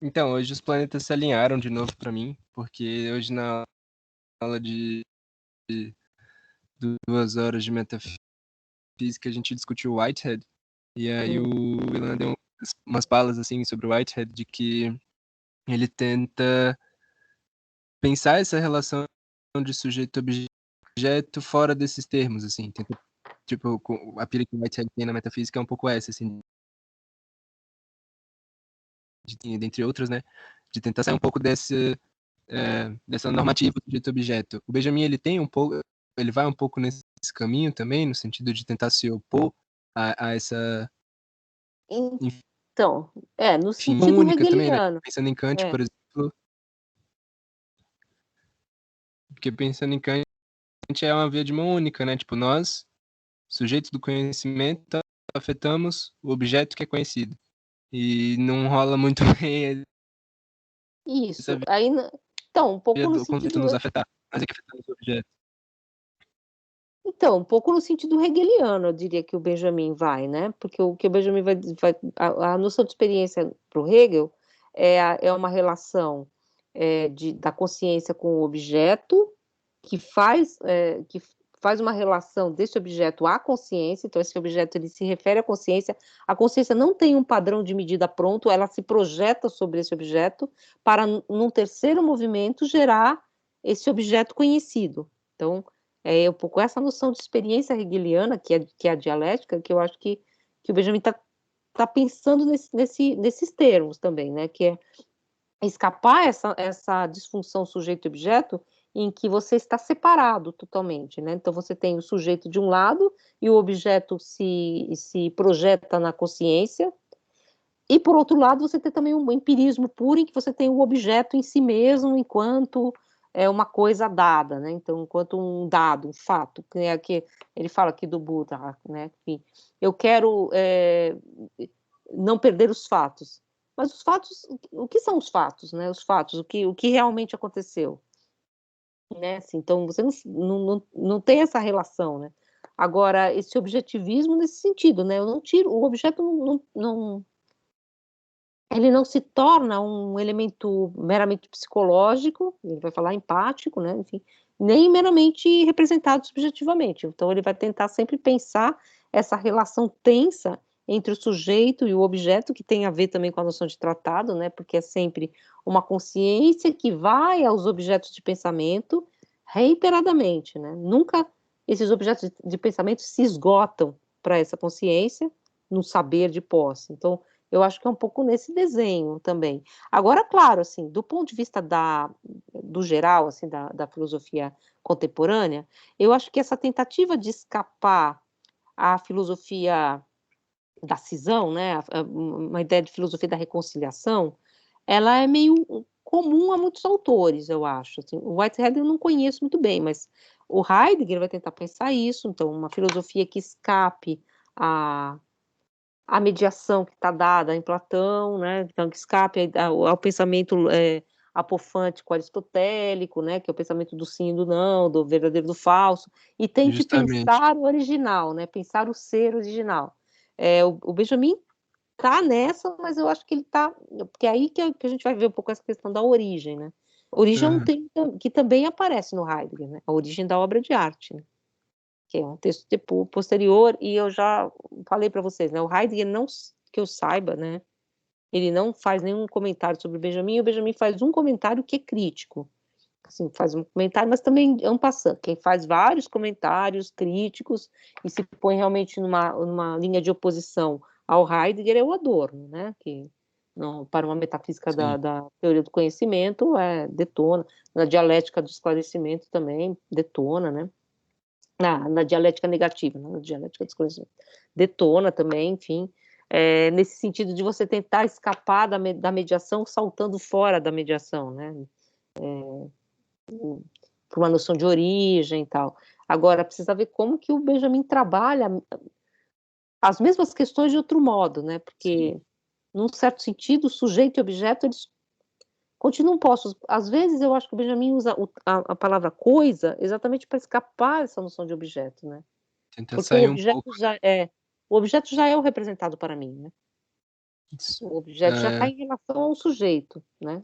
Então, hoje os planetas se alinharam de novo pra mim, porque hoje na aula de 2 horas de metafísica a gente discutiu Whitehead, e aí o Ilan deu umas palas assim sobre o Whitehead, de que ele tenta pensar essa relação de sujeito-objeto fora desses termos, assim, tenta, tipo, a pira que o Whitehead tem na metafísica é um pouco essa, assim, dentre outras, né, de tentar sair um pouco dessa normativa sujeito-objeto. O Benjamin, ele vai um pouco nesse caminho também, no sentido de tentar se opor a essa... Então, no sentido única também, né? hegeliano. Pensando em Kant, por exemplo, porque pensando em Kant é uma via de mão única, né? Tipo, nós, sujeitos do conhecimento, afetamos o objeto que é conhecido. E não rola muito bem. Isso. Aí Então, um pouco no do conceito sentido... nos afetar, mas é que afetar os objetos. Então, um pouco no sentido hegeliano, eu diria que o Benjamin vai, né? Porque o que o Benjamin a noção de experiência para o Hegel é uma relação da consciência com o objeto que faz uma relação desse objeto à consciência. Então, esse objeto ele se refere à consciência. A consciência não tem um padrão de medida pronto, ela se projeta sobre esse objeto para, num terceiro movimento, gerar esse objeto conhecido. Então, é um pouco essa noção de experiência hegeliana, que é a dialética, que eu acho que o Benjamin está pensando nesses termos também, né? Que é escapar essa disfunção sujeito-objeto em que você está separado totalmente, né? Então, você tem o sujeito de um lado e o objeto se projeta na consciência, e, por outro lado, você tem também um empirismo puro em que você tem o objeto em si mesmo enquanto uma coisa dada, né? Então, enquanto um dado, um fato, que ele fala aqui do Buddha, né? Que eu quero não perder os fatos. Mas os fatos, o que são os fatos, né? Os fatos, o que realmente aconteceu, né? Assim, então, você não tem essa relação, né? Agora, esse objetivismo nesse sentido, né? Eu não tiro, o objeto ele não se torna um elemento meramente psicológico, ele vai falar empático, né? Enfim, nem meramente representado subjetivamente. Então, ele vai tentar sempre pensar essa relação tensa entre o sujeito e o objeto, que tem a ver também com a noção de tratado, né? Porque é sempre uma consciência que vai aos objetos de pensamento reiteradamente, né? Nunca esses objetos de pensamento se esgotam para essa consciência no saber de posse. Então, eu acho que é um pouco nesse desenho também. Agora, claro, assim, do ponto de vista do geral, assim, da filosofia contemporânea, eu acho que essa tentativa de escapar à filosofia da cisão, né, uma ideia de filosofia da reconciliação, ela é meio comum a muitos autores, eu acho. Assim, o Whitehead eu não conheço muito bem, mas o Heidegger vai tentar pensar isso, então, uma filosofia que escape a mediação que está dada em Platão, né? Então, que escape ao pensamento apofântico aristotélico, né? Que é o pensamento do sim e do não, do verdadeiro e do falso, e tente Justamente. pensar o original, né? Pensar o ser original. O Benjamin está nessa, mas eu acho que ele está... Porque é aí que a gente vai ver um pouco essa questão da origem, né? Origem é um tema que também aparece no Heidegger, né? A origem da obra de arte, né? Que é um texto posterior, e eu já falei para vocês, né? O Heidegger, não que eu saiba, né? Ele não faz nenhum comentário sobre o Benjamin, e o Benjamin faz um comentário que é crítico. Assim, faz um comentário, mas também é um passant. Quem faz vários comentários críticos e se põe realmente numa linha de oposição ao Heidegger é o Adorno, né? Que não, para uma metafísica da teoria do conhecimento detona, na dialética do esclarecimento também detona, né? Na dialética negativa, na dialética dos conhecimentos. Detona também, enfim, nesse sentido de você tentar escapar da mediação saltando fora da mediação, né? Por uma noção de origem e tal. Agora, precisa ver como que o Benjamin trabalha as mesmas questões de outro modo, né? Porque, num certo sentido, sujeito e objeto, eles continuam postos. Às vezes, eu acho que o Benjamin usa a palavra coisa exatamente para escapar dessa noção de objeto, né? Tenta Porque sair um pouco. o objeto já é o representado para mim, né? Disso. O objeto já está em relação ao sujeito, né?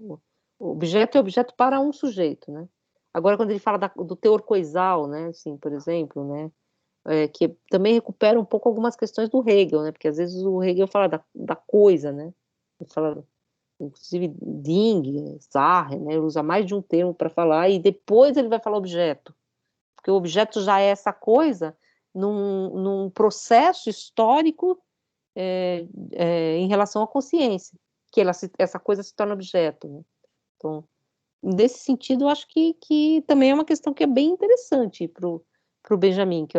O objeto é objeto para um sujeito, né? Agora, quando ele fala do teor coisal, né? Assim, por exemplo, né? Que também recupera um pouco algumas questões do Hegel, né? Porque às vezes o Hegel fala da coisa, né? Ele fala, inclusive, Ding, Sarre, né? Ele usa mais de um termo para falar e depois ele vai falar objeto. Porque o objeto já é essa coisa num processo histórico em relação à consciência, que essa coisa se torna objeto, né? Então, nesse sentido, eu acho que também é uma questão que é bem interessante para o Benjamin, que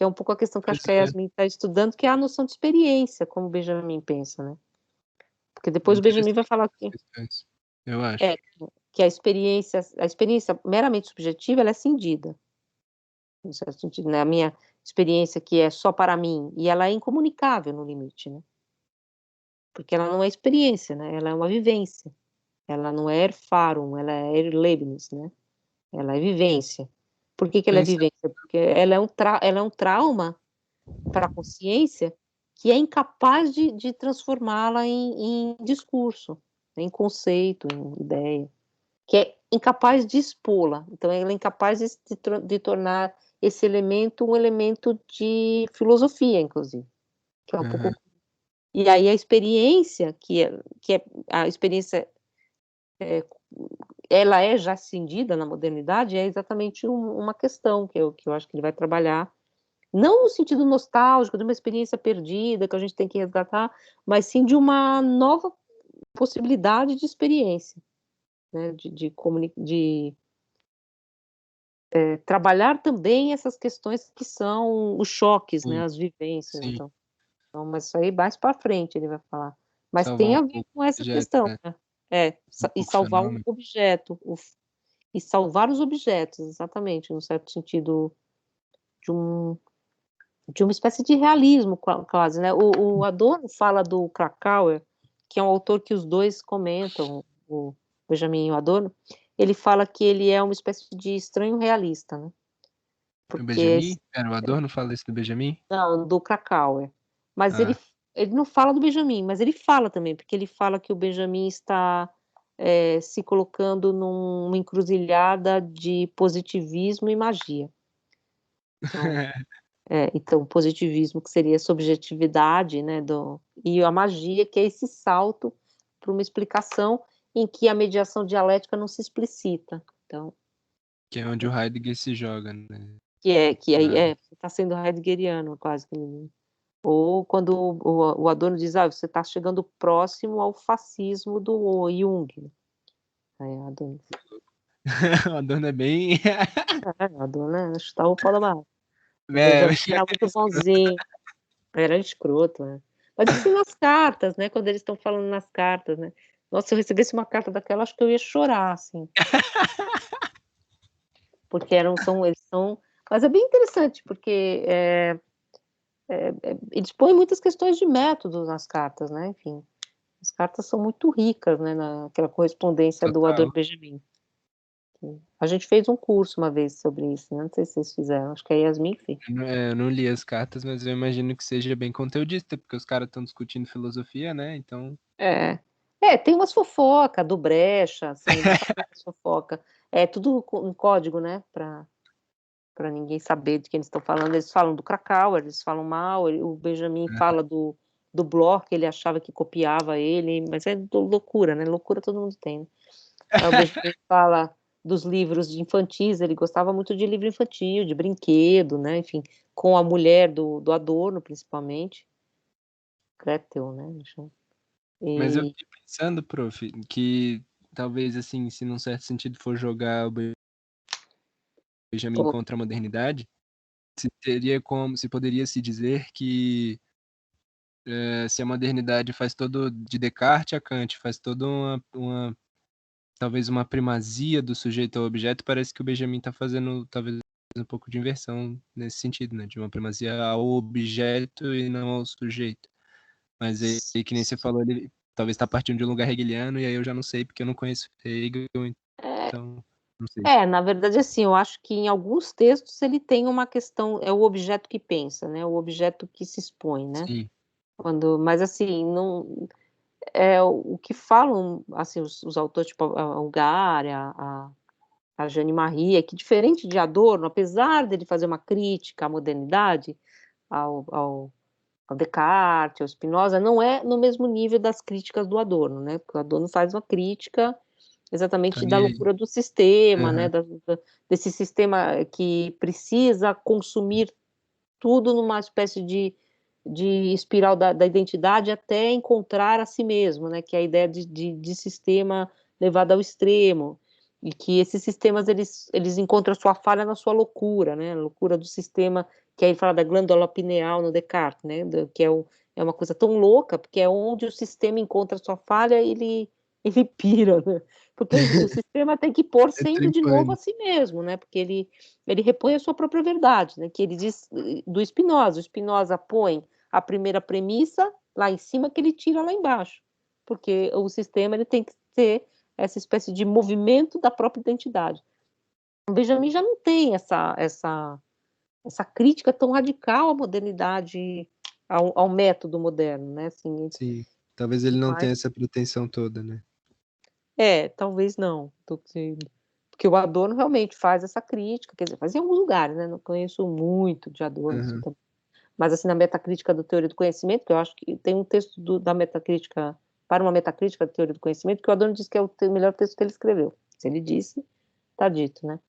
é um pouco a questão que eu acho que a Yasmin está estudando, que é a noção de experiência, como o Benjamin pensa, né? Porque depois o Benjamin vai falar eu acho. que a experiência meramente subjetiva, ela é cindida, no certo sentido, né? A minha experiência que é só para mim, e ela é incomunicável no limite, né? Porque ela não é experiência, né? Ela é uma vivência. Ela não é Erfahrung, ela é Erlebnis, né? Ela é vivência. Por que ela é vivência? Porque ela é um trauma para a consciência que é incapaz de transformá-la em discurso, em conceito, em ideia, que é incapaz de expô-la. Então, ela é incapaz de tornar esse elemento um elemento de filosofia, inclusive, que é um pouco. E aí a experiência, que é a experiência, ela é já cindida na modernidade, é exatamente uma questão que eu acho que ele vai trabalhar, não no sentido nostálgico, de uma experiência perdida que a gente tem que resgatar, mas sim de uma nova possibilidade de experiência, né? de trabalhar também essas questões que são os choques, né? As vivências. Sim. Então, mas isso aí mais para frente ele vai falar. Mas Salvar tem a um ver pouco com essa objeto, questão, né? né? Um E pouco salvar o fenômeno. objeto, e salvar os objetos, exatamente, no certo sentido de uma espécie de realismo, quase, né? O Adorno fala do Krakauer, que é um autor que os dois comentam, o Benjamin e o Adorno. Ele fala que ele é uma espécie de estranho realista, né? O Porque Benjamin? Era o Adorno fala isso do Benjamin? não, do Krakauer. Mas Ah, ele não fala do Benjamin, mas ele fala também, porque ele fala que o Benjamin está se colocando numa encruzilhada de positivismo e magia. Então, o positivismo, que seria a subjetividade, né, e a magia, que é esse salto para uma explicação em que a mediação dialética não se explicita. Então, que é onde o Heidegger se joga, né? que aí está sendo heideggeriano, quase que. Ou quando o Adorno diz, você está chegando próximo ao fascismo do Jung. Aí o Adorno, O Adorno é bem. o Adorno chutar o pau da barra. O É, Benjamin era muito bonzinho, era escroto, né? Mas assim, nas cartas, né? Quando eles estão falando nas cartas, né? Nossa, se eu recebesse uma carta daquela, acho que eu ia chorar, assim. Porque eles são... Mas é bem interessante, porque eles põem muitas questões de métodos nas cartas, né? Enfim, as cartas são muito ricas, né? Naquela correspondência do Adorno total. Benjamin. A gente fez um curso uma vez sobre isso, né? Não sei se vocês fizeram, acho que a Yasmin fez. Eu não li as cartas, mas eu imagino que seja bem conteudista, porque os caras estão discutindo filosofia, né? Então. Tem umas fofoca do Brecha, assim, eles fazem umas fofoca. É tudo em código, né? Para ninguém saber de quem eles estão falando. Eles falam do Krakauer, eles falam mal. O Benjamin fala do Bloch, ele achava que copiava ele, mas é loucura, né? Loucura todo mundo tem. Né? Aí o Benjamin fala dos livros de infantis, ele gostava muito de livro infantil, de brinquedo, né? Enfim, com a mulher do Adorno, principalmente. Gretel, né? Mas eu E, fiquei pensando, prof, que talvez, assim, se num certo sentido for jogar o Benjamin contra a modernidade, se poderia se dizer que se a modernidade faz todo, de Descartes a Kant, faz toda talvez uma primazia do sujeito ao objeto, parece que o Benjamin está fazendo talvez um pouco de inversão nesse sentido, né? De uma primazia ao objeto e não ao sujeito. Mas aí, que nem você falou, ele talvez está partindo de um lugar hegeliano, e aí eu já não sei, porque eu não conheço Hegel, então não sei. na verdade, assim, eu acho que em alguns textos ele tem uma questão, é o objeto que pensa, né? O objeto que se expõe, né? Sim. Mas assim, não o que falam assim os autores tipo o Gare, a Jeanne Marie, é que diferente de Adorno, apesar dele fazer uma crítica à modernidade, ao Descartes, ao Spinoza, não é no mesmo nível das críticas do Adorno, né? Porque o Adorno faz uma crítica Tá exatamente da nem aí. loucura do sistema, né? Aham. Desse sistema que precisa consumir tudo numa espécie de espiral da identidade até encontrar a si mesmo, né? Que é a ideia de sistema levado ao extremo, e que esses sistemas eles encontram a sua falha na sua loucura, né? A loucura do sistema, que aí fala da glândula pineal no Descartes, né? Que é uma coisa tão louca, porque é onde o sistema encontra a sua falha e ele pira, né? Porque o sistema tem que pôr Entra sempre em de novo a pânico. si mesmo, né? Porque ele repõe a sua própria verdade, né? Que ele diz do Spinoza. O Spinoza põe a primeira premissa lá em cima, que ele tira lá embaixo, porque o sistema ele tem que ter essa espécie de movimento da própria identidade. O Benjamin já não tem essa crítica tão radical à modernidade, ao método moderno, né? Assim, Sim. Talvez ele não tenha mas, essa pretensão toda, né? talvez não. Porque o Adorno realmente faz essa crítica, quer dizer, faz em alguns lugares, né? Não conheço muito de Adorno, assim, Aham. mas assim, na metacrítica da teoria do conhecimento, que eu acho que tem um texto da metacrítica, para uma metacrítica da teoria do conhecimento, que o Adorno diz que é o melhor texto que ele escreveu. Se ele disse, está dito, né?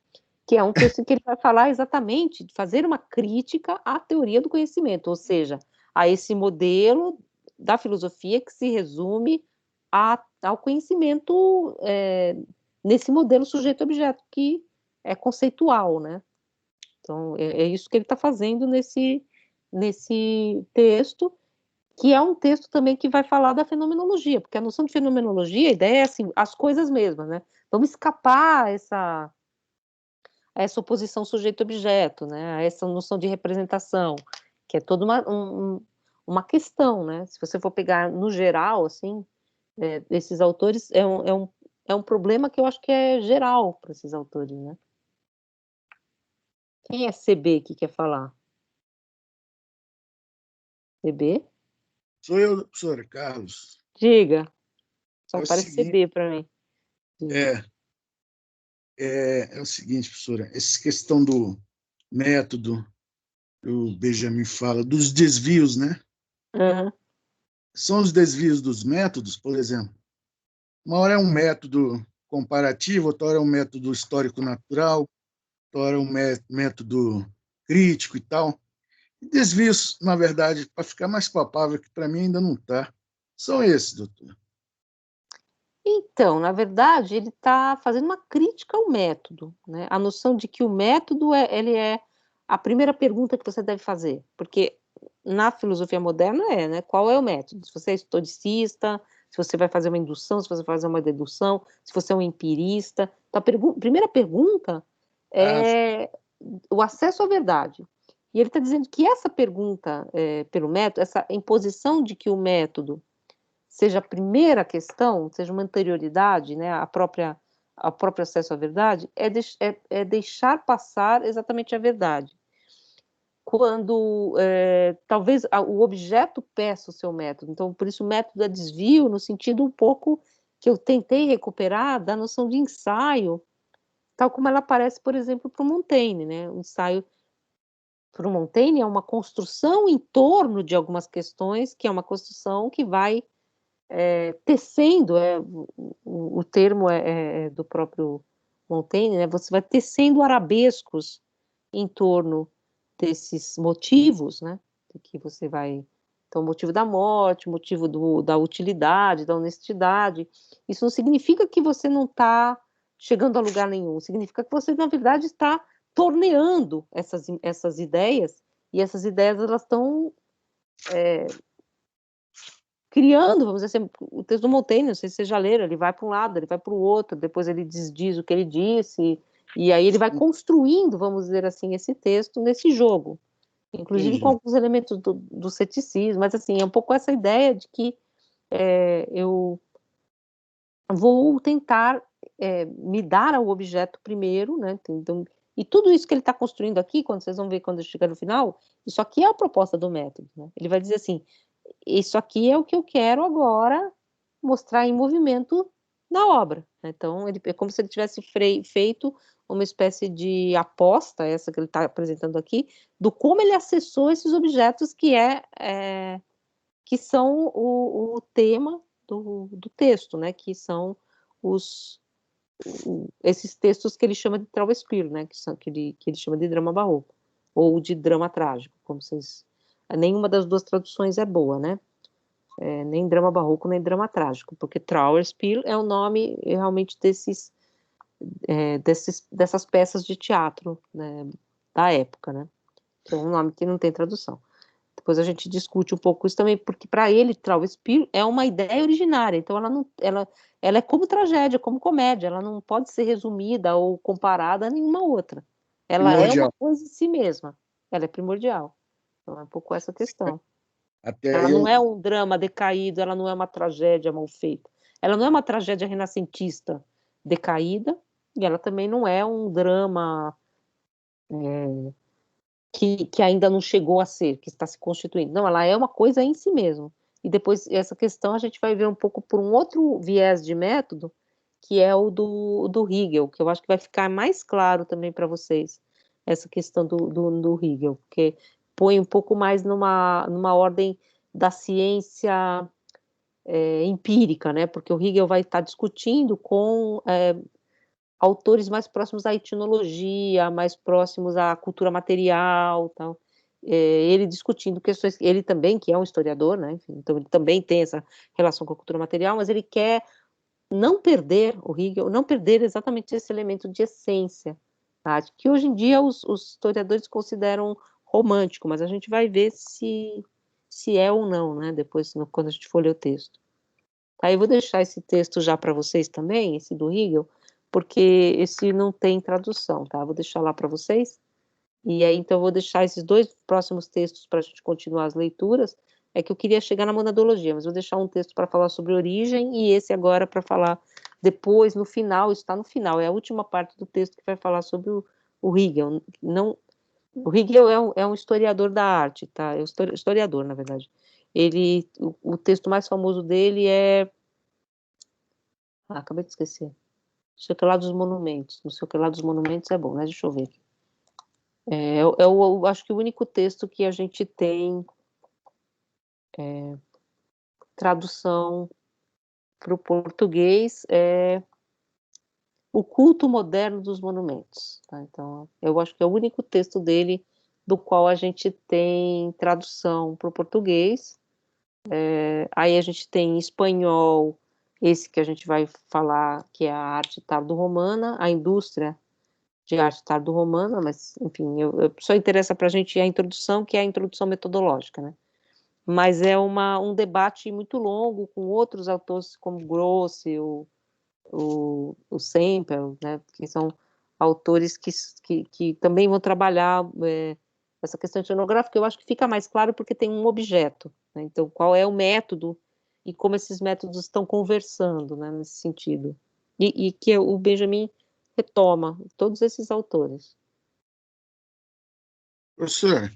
Que é um texto em que ele vai falar exatamente de fazer uma crítica à teoria do conhecimento, ou seja, a esse modelo da filosofia que se resume ao conhecimento nesse modelo sujeito-objeto, que é conceitual, né? Então, é isso que ele está fazendo nesse texto, que é um texto também que vai falar da fenomenologia, porque a noção de fenomenologia, a ideia é assim, as coisas mesmas, né? Vamos escapar a essa oposição sujeito-objeto, né? A essa noção de representação, que é toda uma questão, né? Se você for pegar no geral, assim, esses autores, é um problema que eu acho que é geral para esses autores, né? Quem é CB que quer falar? CB? Sou eu, professor Carlos. Diga. É Só o parece seguinte, CB para mim. Diga. é o seguinte, professora, essa questão do método, o Benjamin fala, dos desvios, né? Uhum. São os desvios dos métodos, por exemplo. Uma hora é um método comparativo, outra hora é um método histórico-natural, outra hora é um método crítico e tal. E desvios, na verdade, para ficar mais palpável, que para mim ainda não está, são esses, doutor. Então, na verdade, ele está fazendo uma crítica ao método, né? A noção de que o método ele é a primeira pergunta que você deve fazer, porque na filosofia moderna né? Qual é o método? Se você é historicista, se você vai fazer uma indução, se você vai fazer uma dedução, se você é um empirista. Então, a primeira pergunta Ah, é o acesso à verdade. E ele está dizendo que essa pergunta pelo método, essa imposição de que o método seja a primeira questão, seja uma anterioridade, né, a próprio acesso à verdade, é deixar passar exatamente a verdade. Quando talvez o objeto peça o seu método. Então, por isso o método é desvio, no sentido um pouco que eu tentei recuperar da noção de ensaio, tal como ela aparece, por exemplo, para o Montaigne. Né? O ensaio para o Montaigne é uma construção em torno de algumas questões, que é uma construção que vai tecendo, o termo é do próprio Montaigne, né? Você vai tecendo arabescos em torno desses motivos, né? Que você vai. Então, o motivo da morte, o motivo da utilidade, da honestidade. Isso não significa que você não está chegando a lugar nenhum, significa que você, na verdade, está torneando essas ideias, e essas ideias elas estão criando, vamos dizer assim, o texto do Montaigne, não sei se vocês já leram, ele vai para um lado, ele vai para o outro, depois ele desdiz o que ele disse, e aí ele vai construindo, vamos dizer assim, esse texto nesse jogo, inclusive com entendi. alguns elementos do ceticismo, mas assim, é um pouco essa ideia de que eu vou tentar me dar ao objeto primeiro, né? Então, e tudo isso que ele está construindo aqui, quando vocês vão ver quando chegar no final, isso aqui é a proposta do método, né? Ele vai dizer assim, isso aqui é o que eu quero agora mostrar em movimento na obra. Então, é como se ele tivesse feito uma espécie de aposta, essa que ele está apresentando aqui, do como ele acessou esses objetos que são o tema do texto, né? Que são esses textos que ele chama de Trauerspiel, né? Que ele chama de drama barroco, ou de drama trágico, como vocês... Nenhuma das duas traduções é boa, né? Nem drama barroco, nem drama trágico, porque Trauerspiel é o nome realmente dessas peças de teatro, né, da época, né? Que é um nome que não tem tradução. Depois a gente discute um pouco isso também, porque para ele Trauerspiel é uma ideia originária, então ela é como tragédia, como comédia, ela não pode ser resumida ou comparada a nenhuma outra. Ela é uma Primordial. coisa em si mesma, ela é primordial. Então é um pouco essa questão. Até Ela aí não eu. é um drama decaído, ela não é uma tragédia mal feita. ela não é uma tragédia renascentista decaída, e ela também não é um drama que ainda não chegou a ser, que está se constituindo. Não, ela é uma coisa em si mesmo. E depois, essa questão a gente vai ver um pouco por um outro viés de método, que é o do Hegel, que eu acho que vai ficar mais claro também para vocês, essa questão do Hegel, porque põe um pouco mais numa ordem da ciência empírica, né? Porque o Hegel vai estar discutindo com autores mais próximos à etnologia, mais próximos à cultura material, tal. Ele discutindo questões, ele também, que é um historiador, né? Enfim, então ele também tem essa relação com a cultura material, mas ele quer não perder, o Hegel, não perder exatamente esse elemento de essência, tá? Que hoje em dia os historiadores consideram romântico, mas a gente vai ver se é ou não, né? Depois, quando a gente for ler o texto. Aí eu vou deixar esse texto já para vocês também, esse do Hegel, porque esse não tem tradução, tá? Vou deixar lá para vocês. E aí, então, eu vou deixar esses 2 próximos textos para a gente continuar as leituras. É que eu queria chegar na monadologia, mas vou deixar um texto para falar sobre origem e esse agora para falar depois, no final, isso está no final, é a última parte do texto que vai falar sobre o Hegel. Não, o Hegel é um historiador da arte, tá? É um historiador, na verdade. O texto mais famoso dele é... acabei de esquecer. Não sei o que lá dos monumentos. Não sei o que lá dos monumentos é bom, né? Deixa eu ver aqui. Eu acho que o único texto que a gente tem tradução para o português é O Culto Moderno dos Monumentos. Tá? Então, eu acho que é o único texto dele do qual a gente tem tradução para o português. Aí a gente tem em espanhol esse que a gente vai falar, que é a arte tardo-romana, a indústria de arte tardo-romana, mas, enfim, só interessa para a gente a introdução, que é a introdução metodológica, né? Mas é um debate muito longo com outros autores como Grossi, o Semper, né? Que são autores que também vão trabalhar essa questão etnográfica. Eu acho que fica mais claro porque tem um objeto, né? Então, qual é o método e como esses métodos estão conversando, né, nesse sentido. E que o Benjamin retoma todos esses autores. Professor,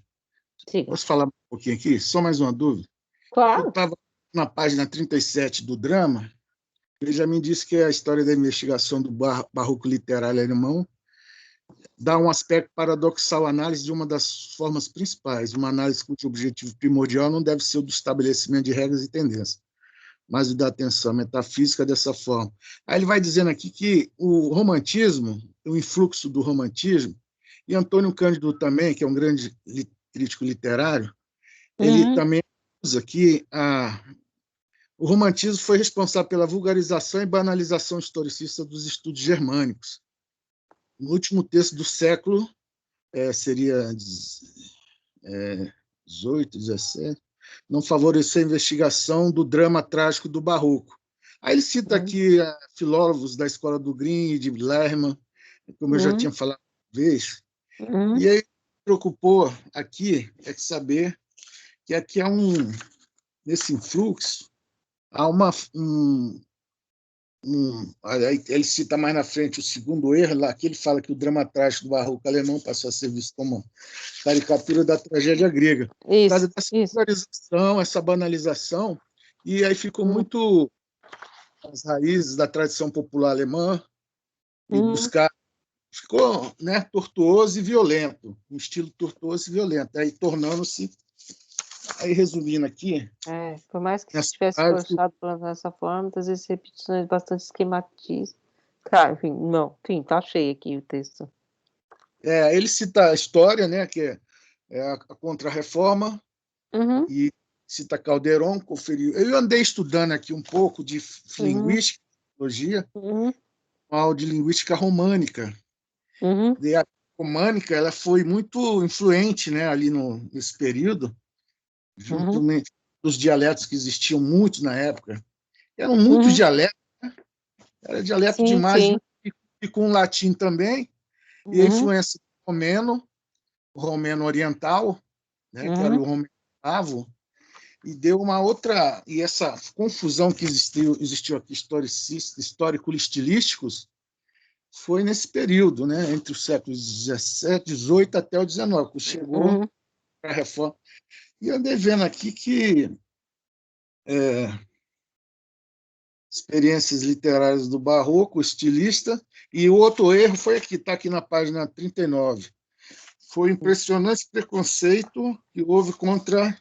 Siga. posso falar um pouquinho aqui? Só mais uma dúvida. Eu Claro. estava na página 37 do drama, ele já me disse que a história da investigação do barroco literário alemão dá um aspecto paradoxal à análise de uma das formas principais, uma análise cujo objetivo primordial não deve ser o do estabelecimento de regras e tendências, mas o da atenção metafísica dessa forma. Aí ele vai dizendo aqui que o romantismo, o influxo do romantismo, e Antônio Cândido também, que é um grande crítico literário, ele também usa que o romantismo foi responsável pela vulgarização e banalização historicista dos estudos germânicos. No último texto do século, seria 18, 17, não favoreceu a investigação do drama trágico do barroco. Aí ele cita aqui filólogos da escola do Grimm, de Lerman, como eu já tinha falado uma vez, e aí preocupou aqui é saber que aqui há nesse influxo, há aí ele cita mais na frente o segundo erro, lá que ele fala que o drama trágico do barroco alemão passou a ser visto como caricatura da tragédia grega. Por causa dessa polarização, essa banalização, e aí ficou muito as raízes da tradição popular alemã, e buscar, ficou, né, tortuoso e violento, um estilo tortuoso e violento, aí tornando-se, aí resumindo aqui... por mais que se tivesse forçado dessa forma, muitas vezes repetições bastante esquematistas. Tá, enfim, tá cheio aqui o texto. Ele cita a história, né, que é a Contra-Reforma, e cita Calderon, conferiu. Eu andei estudando aqui um pouco de linguística, filologia, de linguística românica. E a românica ela foi muito influente, né, ali nesse período, juntamente dos dialetos que existiam muito na época. Eram muitos dialetos, né? Era dialeto demais, e com o latim também, e a influência do romeno oriental, né, que era o romeno eslavo, e deu uma outra, e essa confusão que existiu aqui, histórico-estilísticos, foi nesse período, né, entre os séculos XVII, XVIII até o XIX, que chegou a reforma. E eu andei vendo aqui que experiências literárias do Barroco, estilista, e o outro erro foi aqui, está aqui na página 39. Foi o impressionante preconceito que houve contra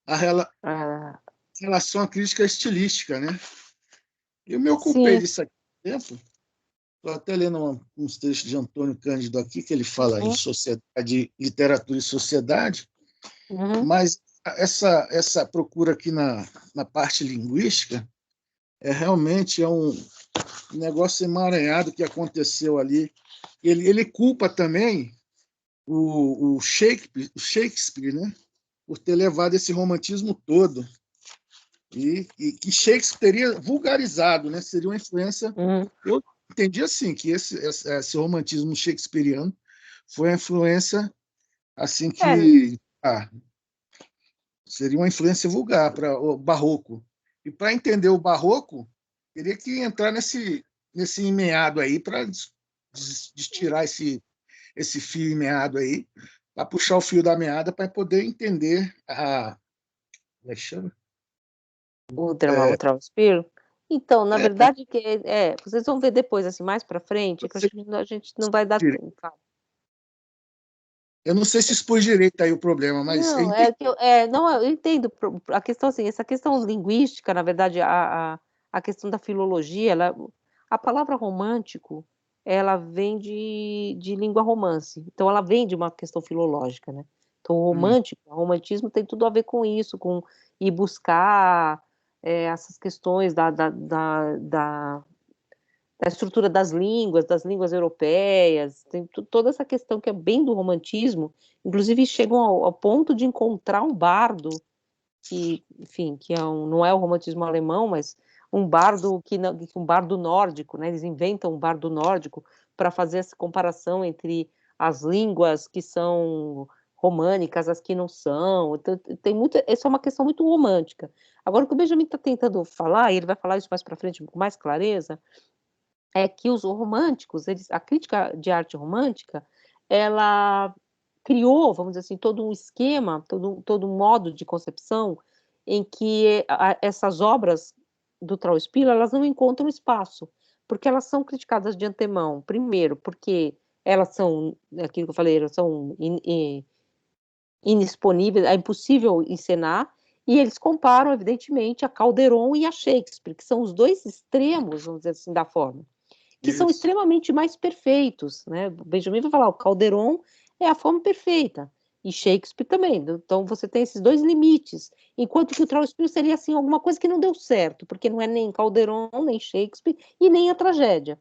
a relação à crítica estilística, né? Eu me ocupei disso aqui há tempo. Estou até lendo uns textos de Antônio Cândido aqui, que ele fala em sociedade, literatura e sociedade, mas essa procura aqui na parte linguística realmente um negócio emaranhado que aconteceu ali. Ele culpa também o Shakespeare, né, por ter levado esse romantismo todo. E que Shakespeare teria vulgarizado, né? Seria uma influência. Eu entendi assim, que esse romantismo shakespeariano foi uma influência assim que seria uma influência vulgar para o barroco. E para entender o barroco, teria que entrar nesse meado aí para destirar esse fio meado aí, para puxar o fio da meada para poder entender como é que chama? O drama Trauspiro. Então, na verdade, vocês vão ver depois, assim, mais para frente, que eu acho que a gente não vai dar tempo. Eu não sei se expus direito aí o problema, mas não, eu entendo a questão assim, essa questão linguística, na verdade, a questão da filologia, a palavra romântico, ela vem de língua romance, então ela vem de uma questão filológica, né? Então o romantismo tem tudo a ver com isso, com ir buscar essas questões da estrutura das línguas europeias, tem toda essa questão que é bem do romantismo, inclusive chegam ao ponto de encontrar um bardo, que, enfim, que não é o romantismo alemão, mas um bardo um bardo nórdico, né? Eles inventam um bardo nórdico para fazer essa comparação entre as línguas que são românicas, as que não são. Então, essa é uma questão muito romântica. Agora, o que o Benjamin está tentando falar, e ele vai falar isso mais para frente com mais clareza, é que os românticos, a crítica de arte romântica, ela criou, vamos dizer assim, todo um esquema, todo um modo de concepção em que essas obras do Trauspila, elas não encontram espaço, porque elas são criticadas de antemão. Primeiro, porque elas são, aquilo que eu falei, elas são inexponíveis, é impossível encenar, e eles comparam, evidentemente, a Calderon e a Shakespeare, que são os dois extremos, vamos dizer assim, da forma, que são extremamente mais perfeitos, né? O Benjamin vai falar, o Calderon é a forma perfeita, e Shakespeare também. Então você tem esses dois limites, enquanto que o Trauspil seria assim alguma coisa que não deu certo, porque não é nem Calderon, nem Shakespeare e nem a tragédia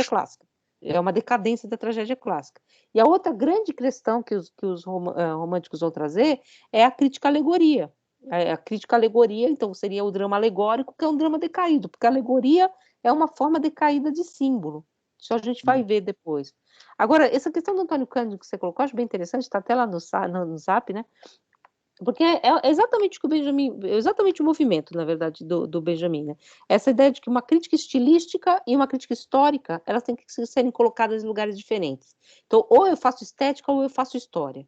clássica. É uma decadência da tragédia clássica. E a outra grande questão que os românticos vão trazer é a crítica alegoria. A crítica alegoria, então, seria o drama alegórico, que é um drama decaído, porque a alegoria é uma forma decaída de símbolo. Isso a gente vai ver depois. Agora, essa questão do Antônio Cândido que você colocou, acho bem interessante, está até lá no Zap, né? Porque é exatamente o que o Benjamin, exatamente o movimento, na verdade, do Benjamin, né? Essa ideia de que uma crítica estilística e uma crítica histórica, elas têm que serem colocadas em lugares diferentes. Então, ou eu faço estética ou eu faço história.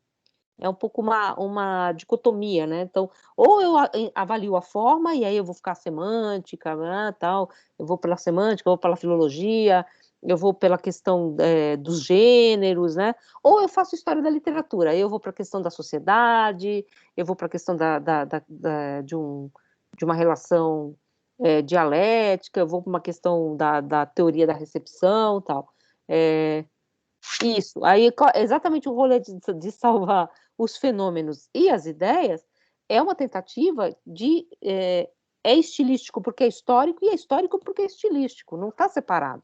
É um pouco uma dicotomia, né? Então, ou eu avalio a forma, e aí eu vou ficar semântica, né, tal, eu vou pela semântica, eu vou pela filologia, eu vou pela questão dos gêneros, né? Ou eu faço história da literatura, aí eu vou para a questão da sociedade, eu vou para a questão de uma relação dialética, eu vou para uma questão da teoria da recepção, tal. Isso, aí exatamente o rolê de salvar os fenômenos e as ideias é uma tentativa de estilístico porque é histórico e é histórico porque é estilístico, não está separado,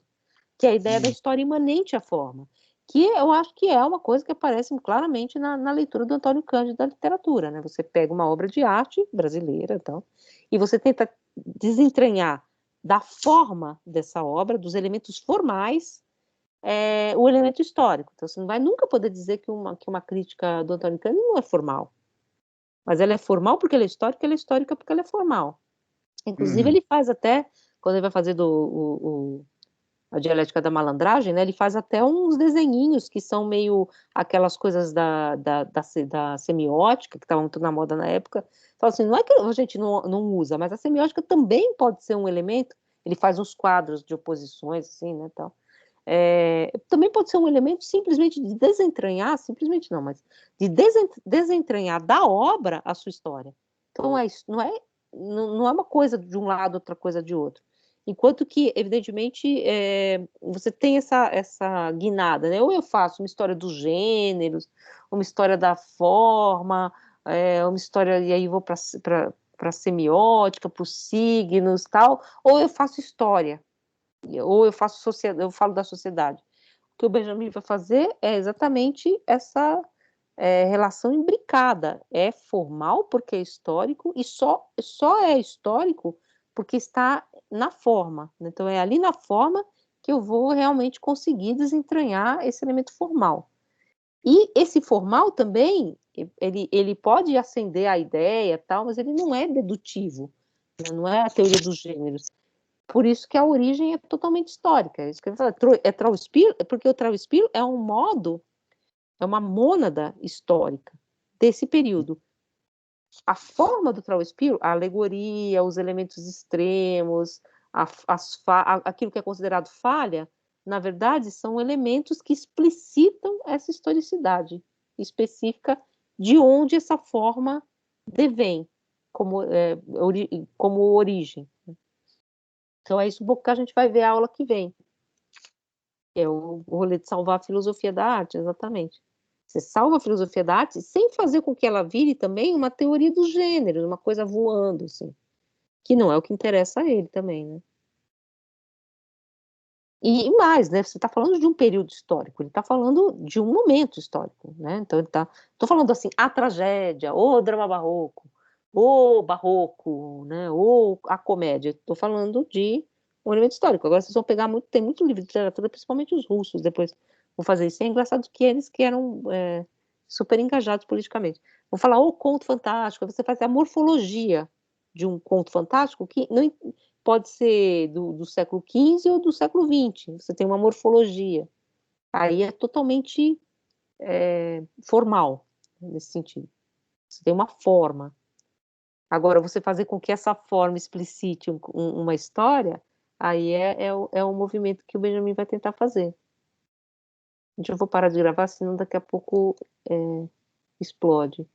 que é a ideia da história imanente à forma, que eu acho que é uma coisa que aparece claramente na leitura do Antônio Cândido da literatura, né? Você pega uma obra de arte brasileira, então, e você tenta desentranhar da forma dessa obra, dos elementos formais, o elemento histórico. Então, você não vai nunca poder dizer que uma crítica do Antônio Cândido não é formal. Mas ela é formal porque ela é histórica porque ela é formal. Inclusive, Uhum. ele faz até, quando ele vai fazer a dialética da malandragem, né, ele faz até uns desenhinhos que são meio aquelas coisas da semiótica, que estavam muito na moda na época. Fala assim, não é que a gente não usa, mas a semiótica também pode ser um elemento. Ele faz uns quadros de oposições, assim, né, tal. Também pode ser um elemento simplesmente de desentranhar, simplesmente não, mas de desentranhar da obra a sua história. Então, não é uma coisa de um lado, outra coisa de outro. Enquanto que, evidentemente, você tem essa guinada, né? Ou eu faço uma história dos gêneros, uma história da forma, uma história, e aí vou para a semiótica, para os signos, tal, ou eu faço história, ou eu faço sociedade, eu falo da sociedade. O que o Benjamin vai fazer é exatamente essa relação imbricada. É formal porque é histórico e só é histórico porque está na forma. Então é ali na forma que eu vou realmente conseguir desentranhar esse elemento formal. E esse formal também, ele pode acender a ideia, tal, mas ele não é dedutivo, né? Não é a teoria dos gêneros. Por isso que a origem é totalmente histórica. É isso que eu falo, é Trauspir, porque o Trauspir é um modo, é uma mônada histórica desse período. A forma do Trauspir, a alegoria, os elementos extremos, aquilo que é considerado falha, na verdade, são elementos que explicitam essa historicidade específica de onde essa forma devém como origem. Então é isso um pouco que a gente vai ver a aula que vem. É o rolê de salvar a filosofia da arte, exatamente. Você salva a filosofia da arte sem fazer com que ela vire também uma teoria dos gêneros, uma coisa voando, assim. Que não é o que interessa a ele também, né? E mais, né? Você está falando de um período histórico, ele está falando de um momento histórico, né? Então ele está. Estou falando assim, a tragédia, o drama barroco, o barroco, né? Ou a comédia. Estou falando de um elemento histórico. Agora vocês vão pegar muito, tem muito livro de literatura, principalmente os russos, depois vão fazer isso. É engraçado que eles que eram super engajados politicamente. Vão falar o conto fantástico, você faz a morfologia de um conto fantástico que não pode ser do século XV ou do século XX. Você tem uma morfologia. Aí é totalmente formal, nesse sentido. Você tem uma forma. Agora, você fazer com que essa forma explicite uma história, aí é o movimento que o Benjamin vai tentar fazer. Gente, eu vou parar de gravar, senão daqui a pouco explode.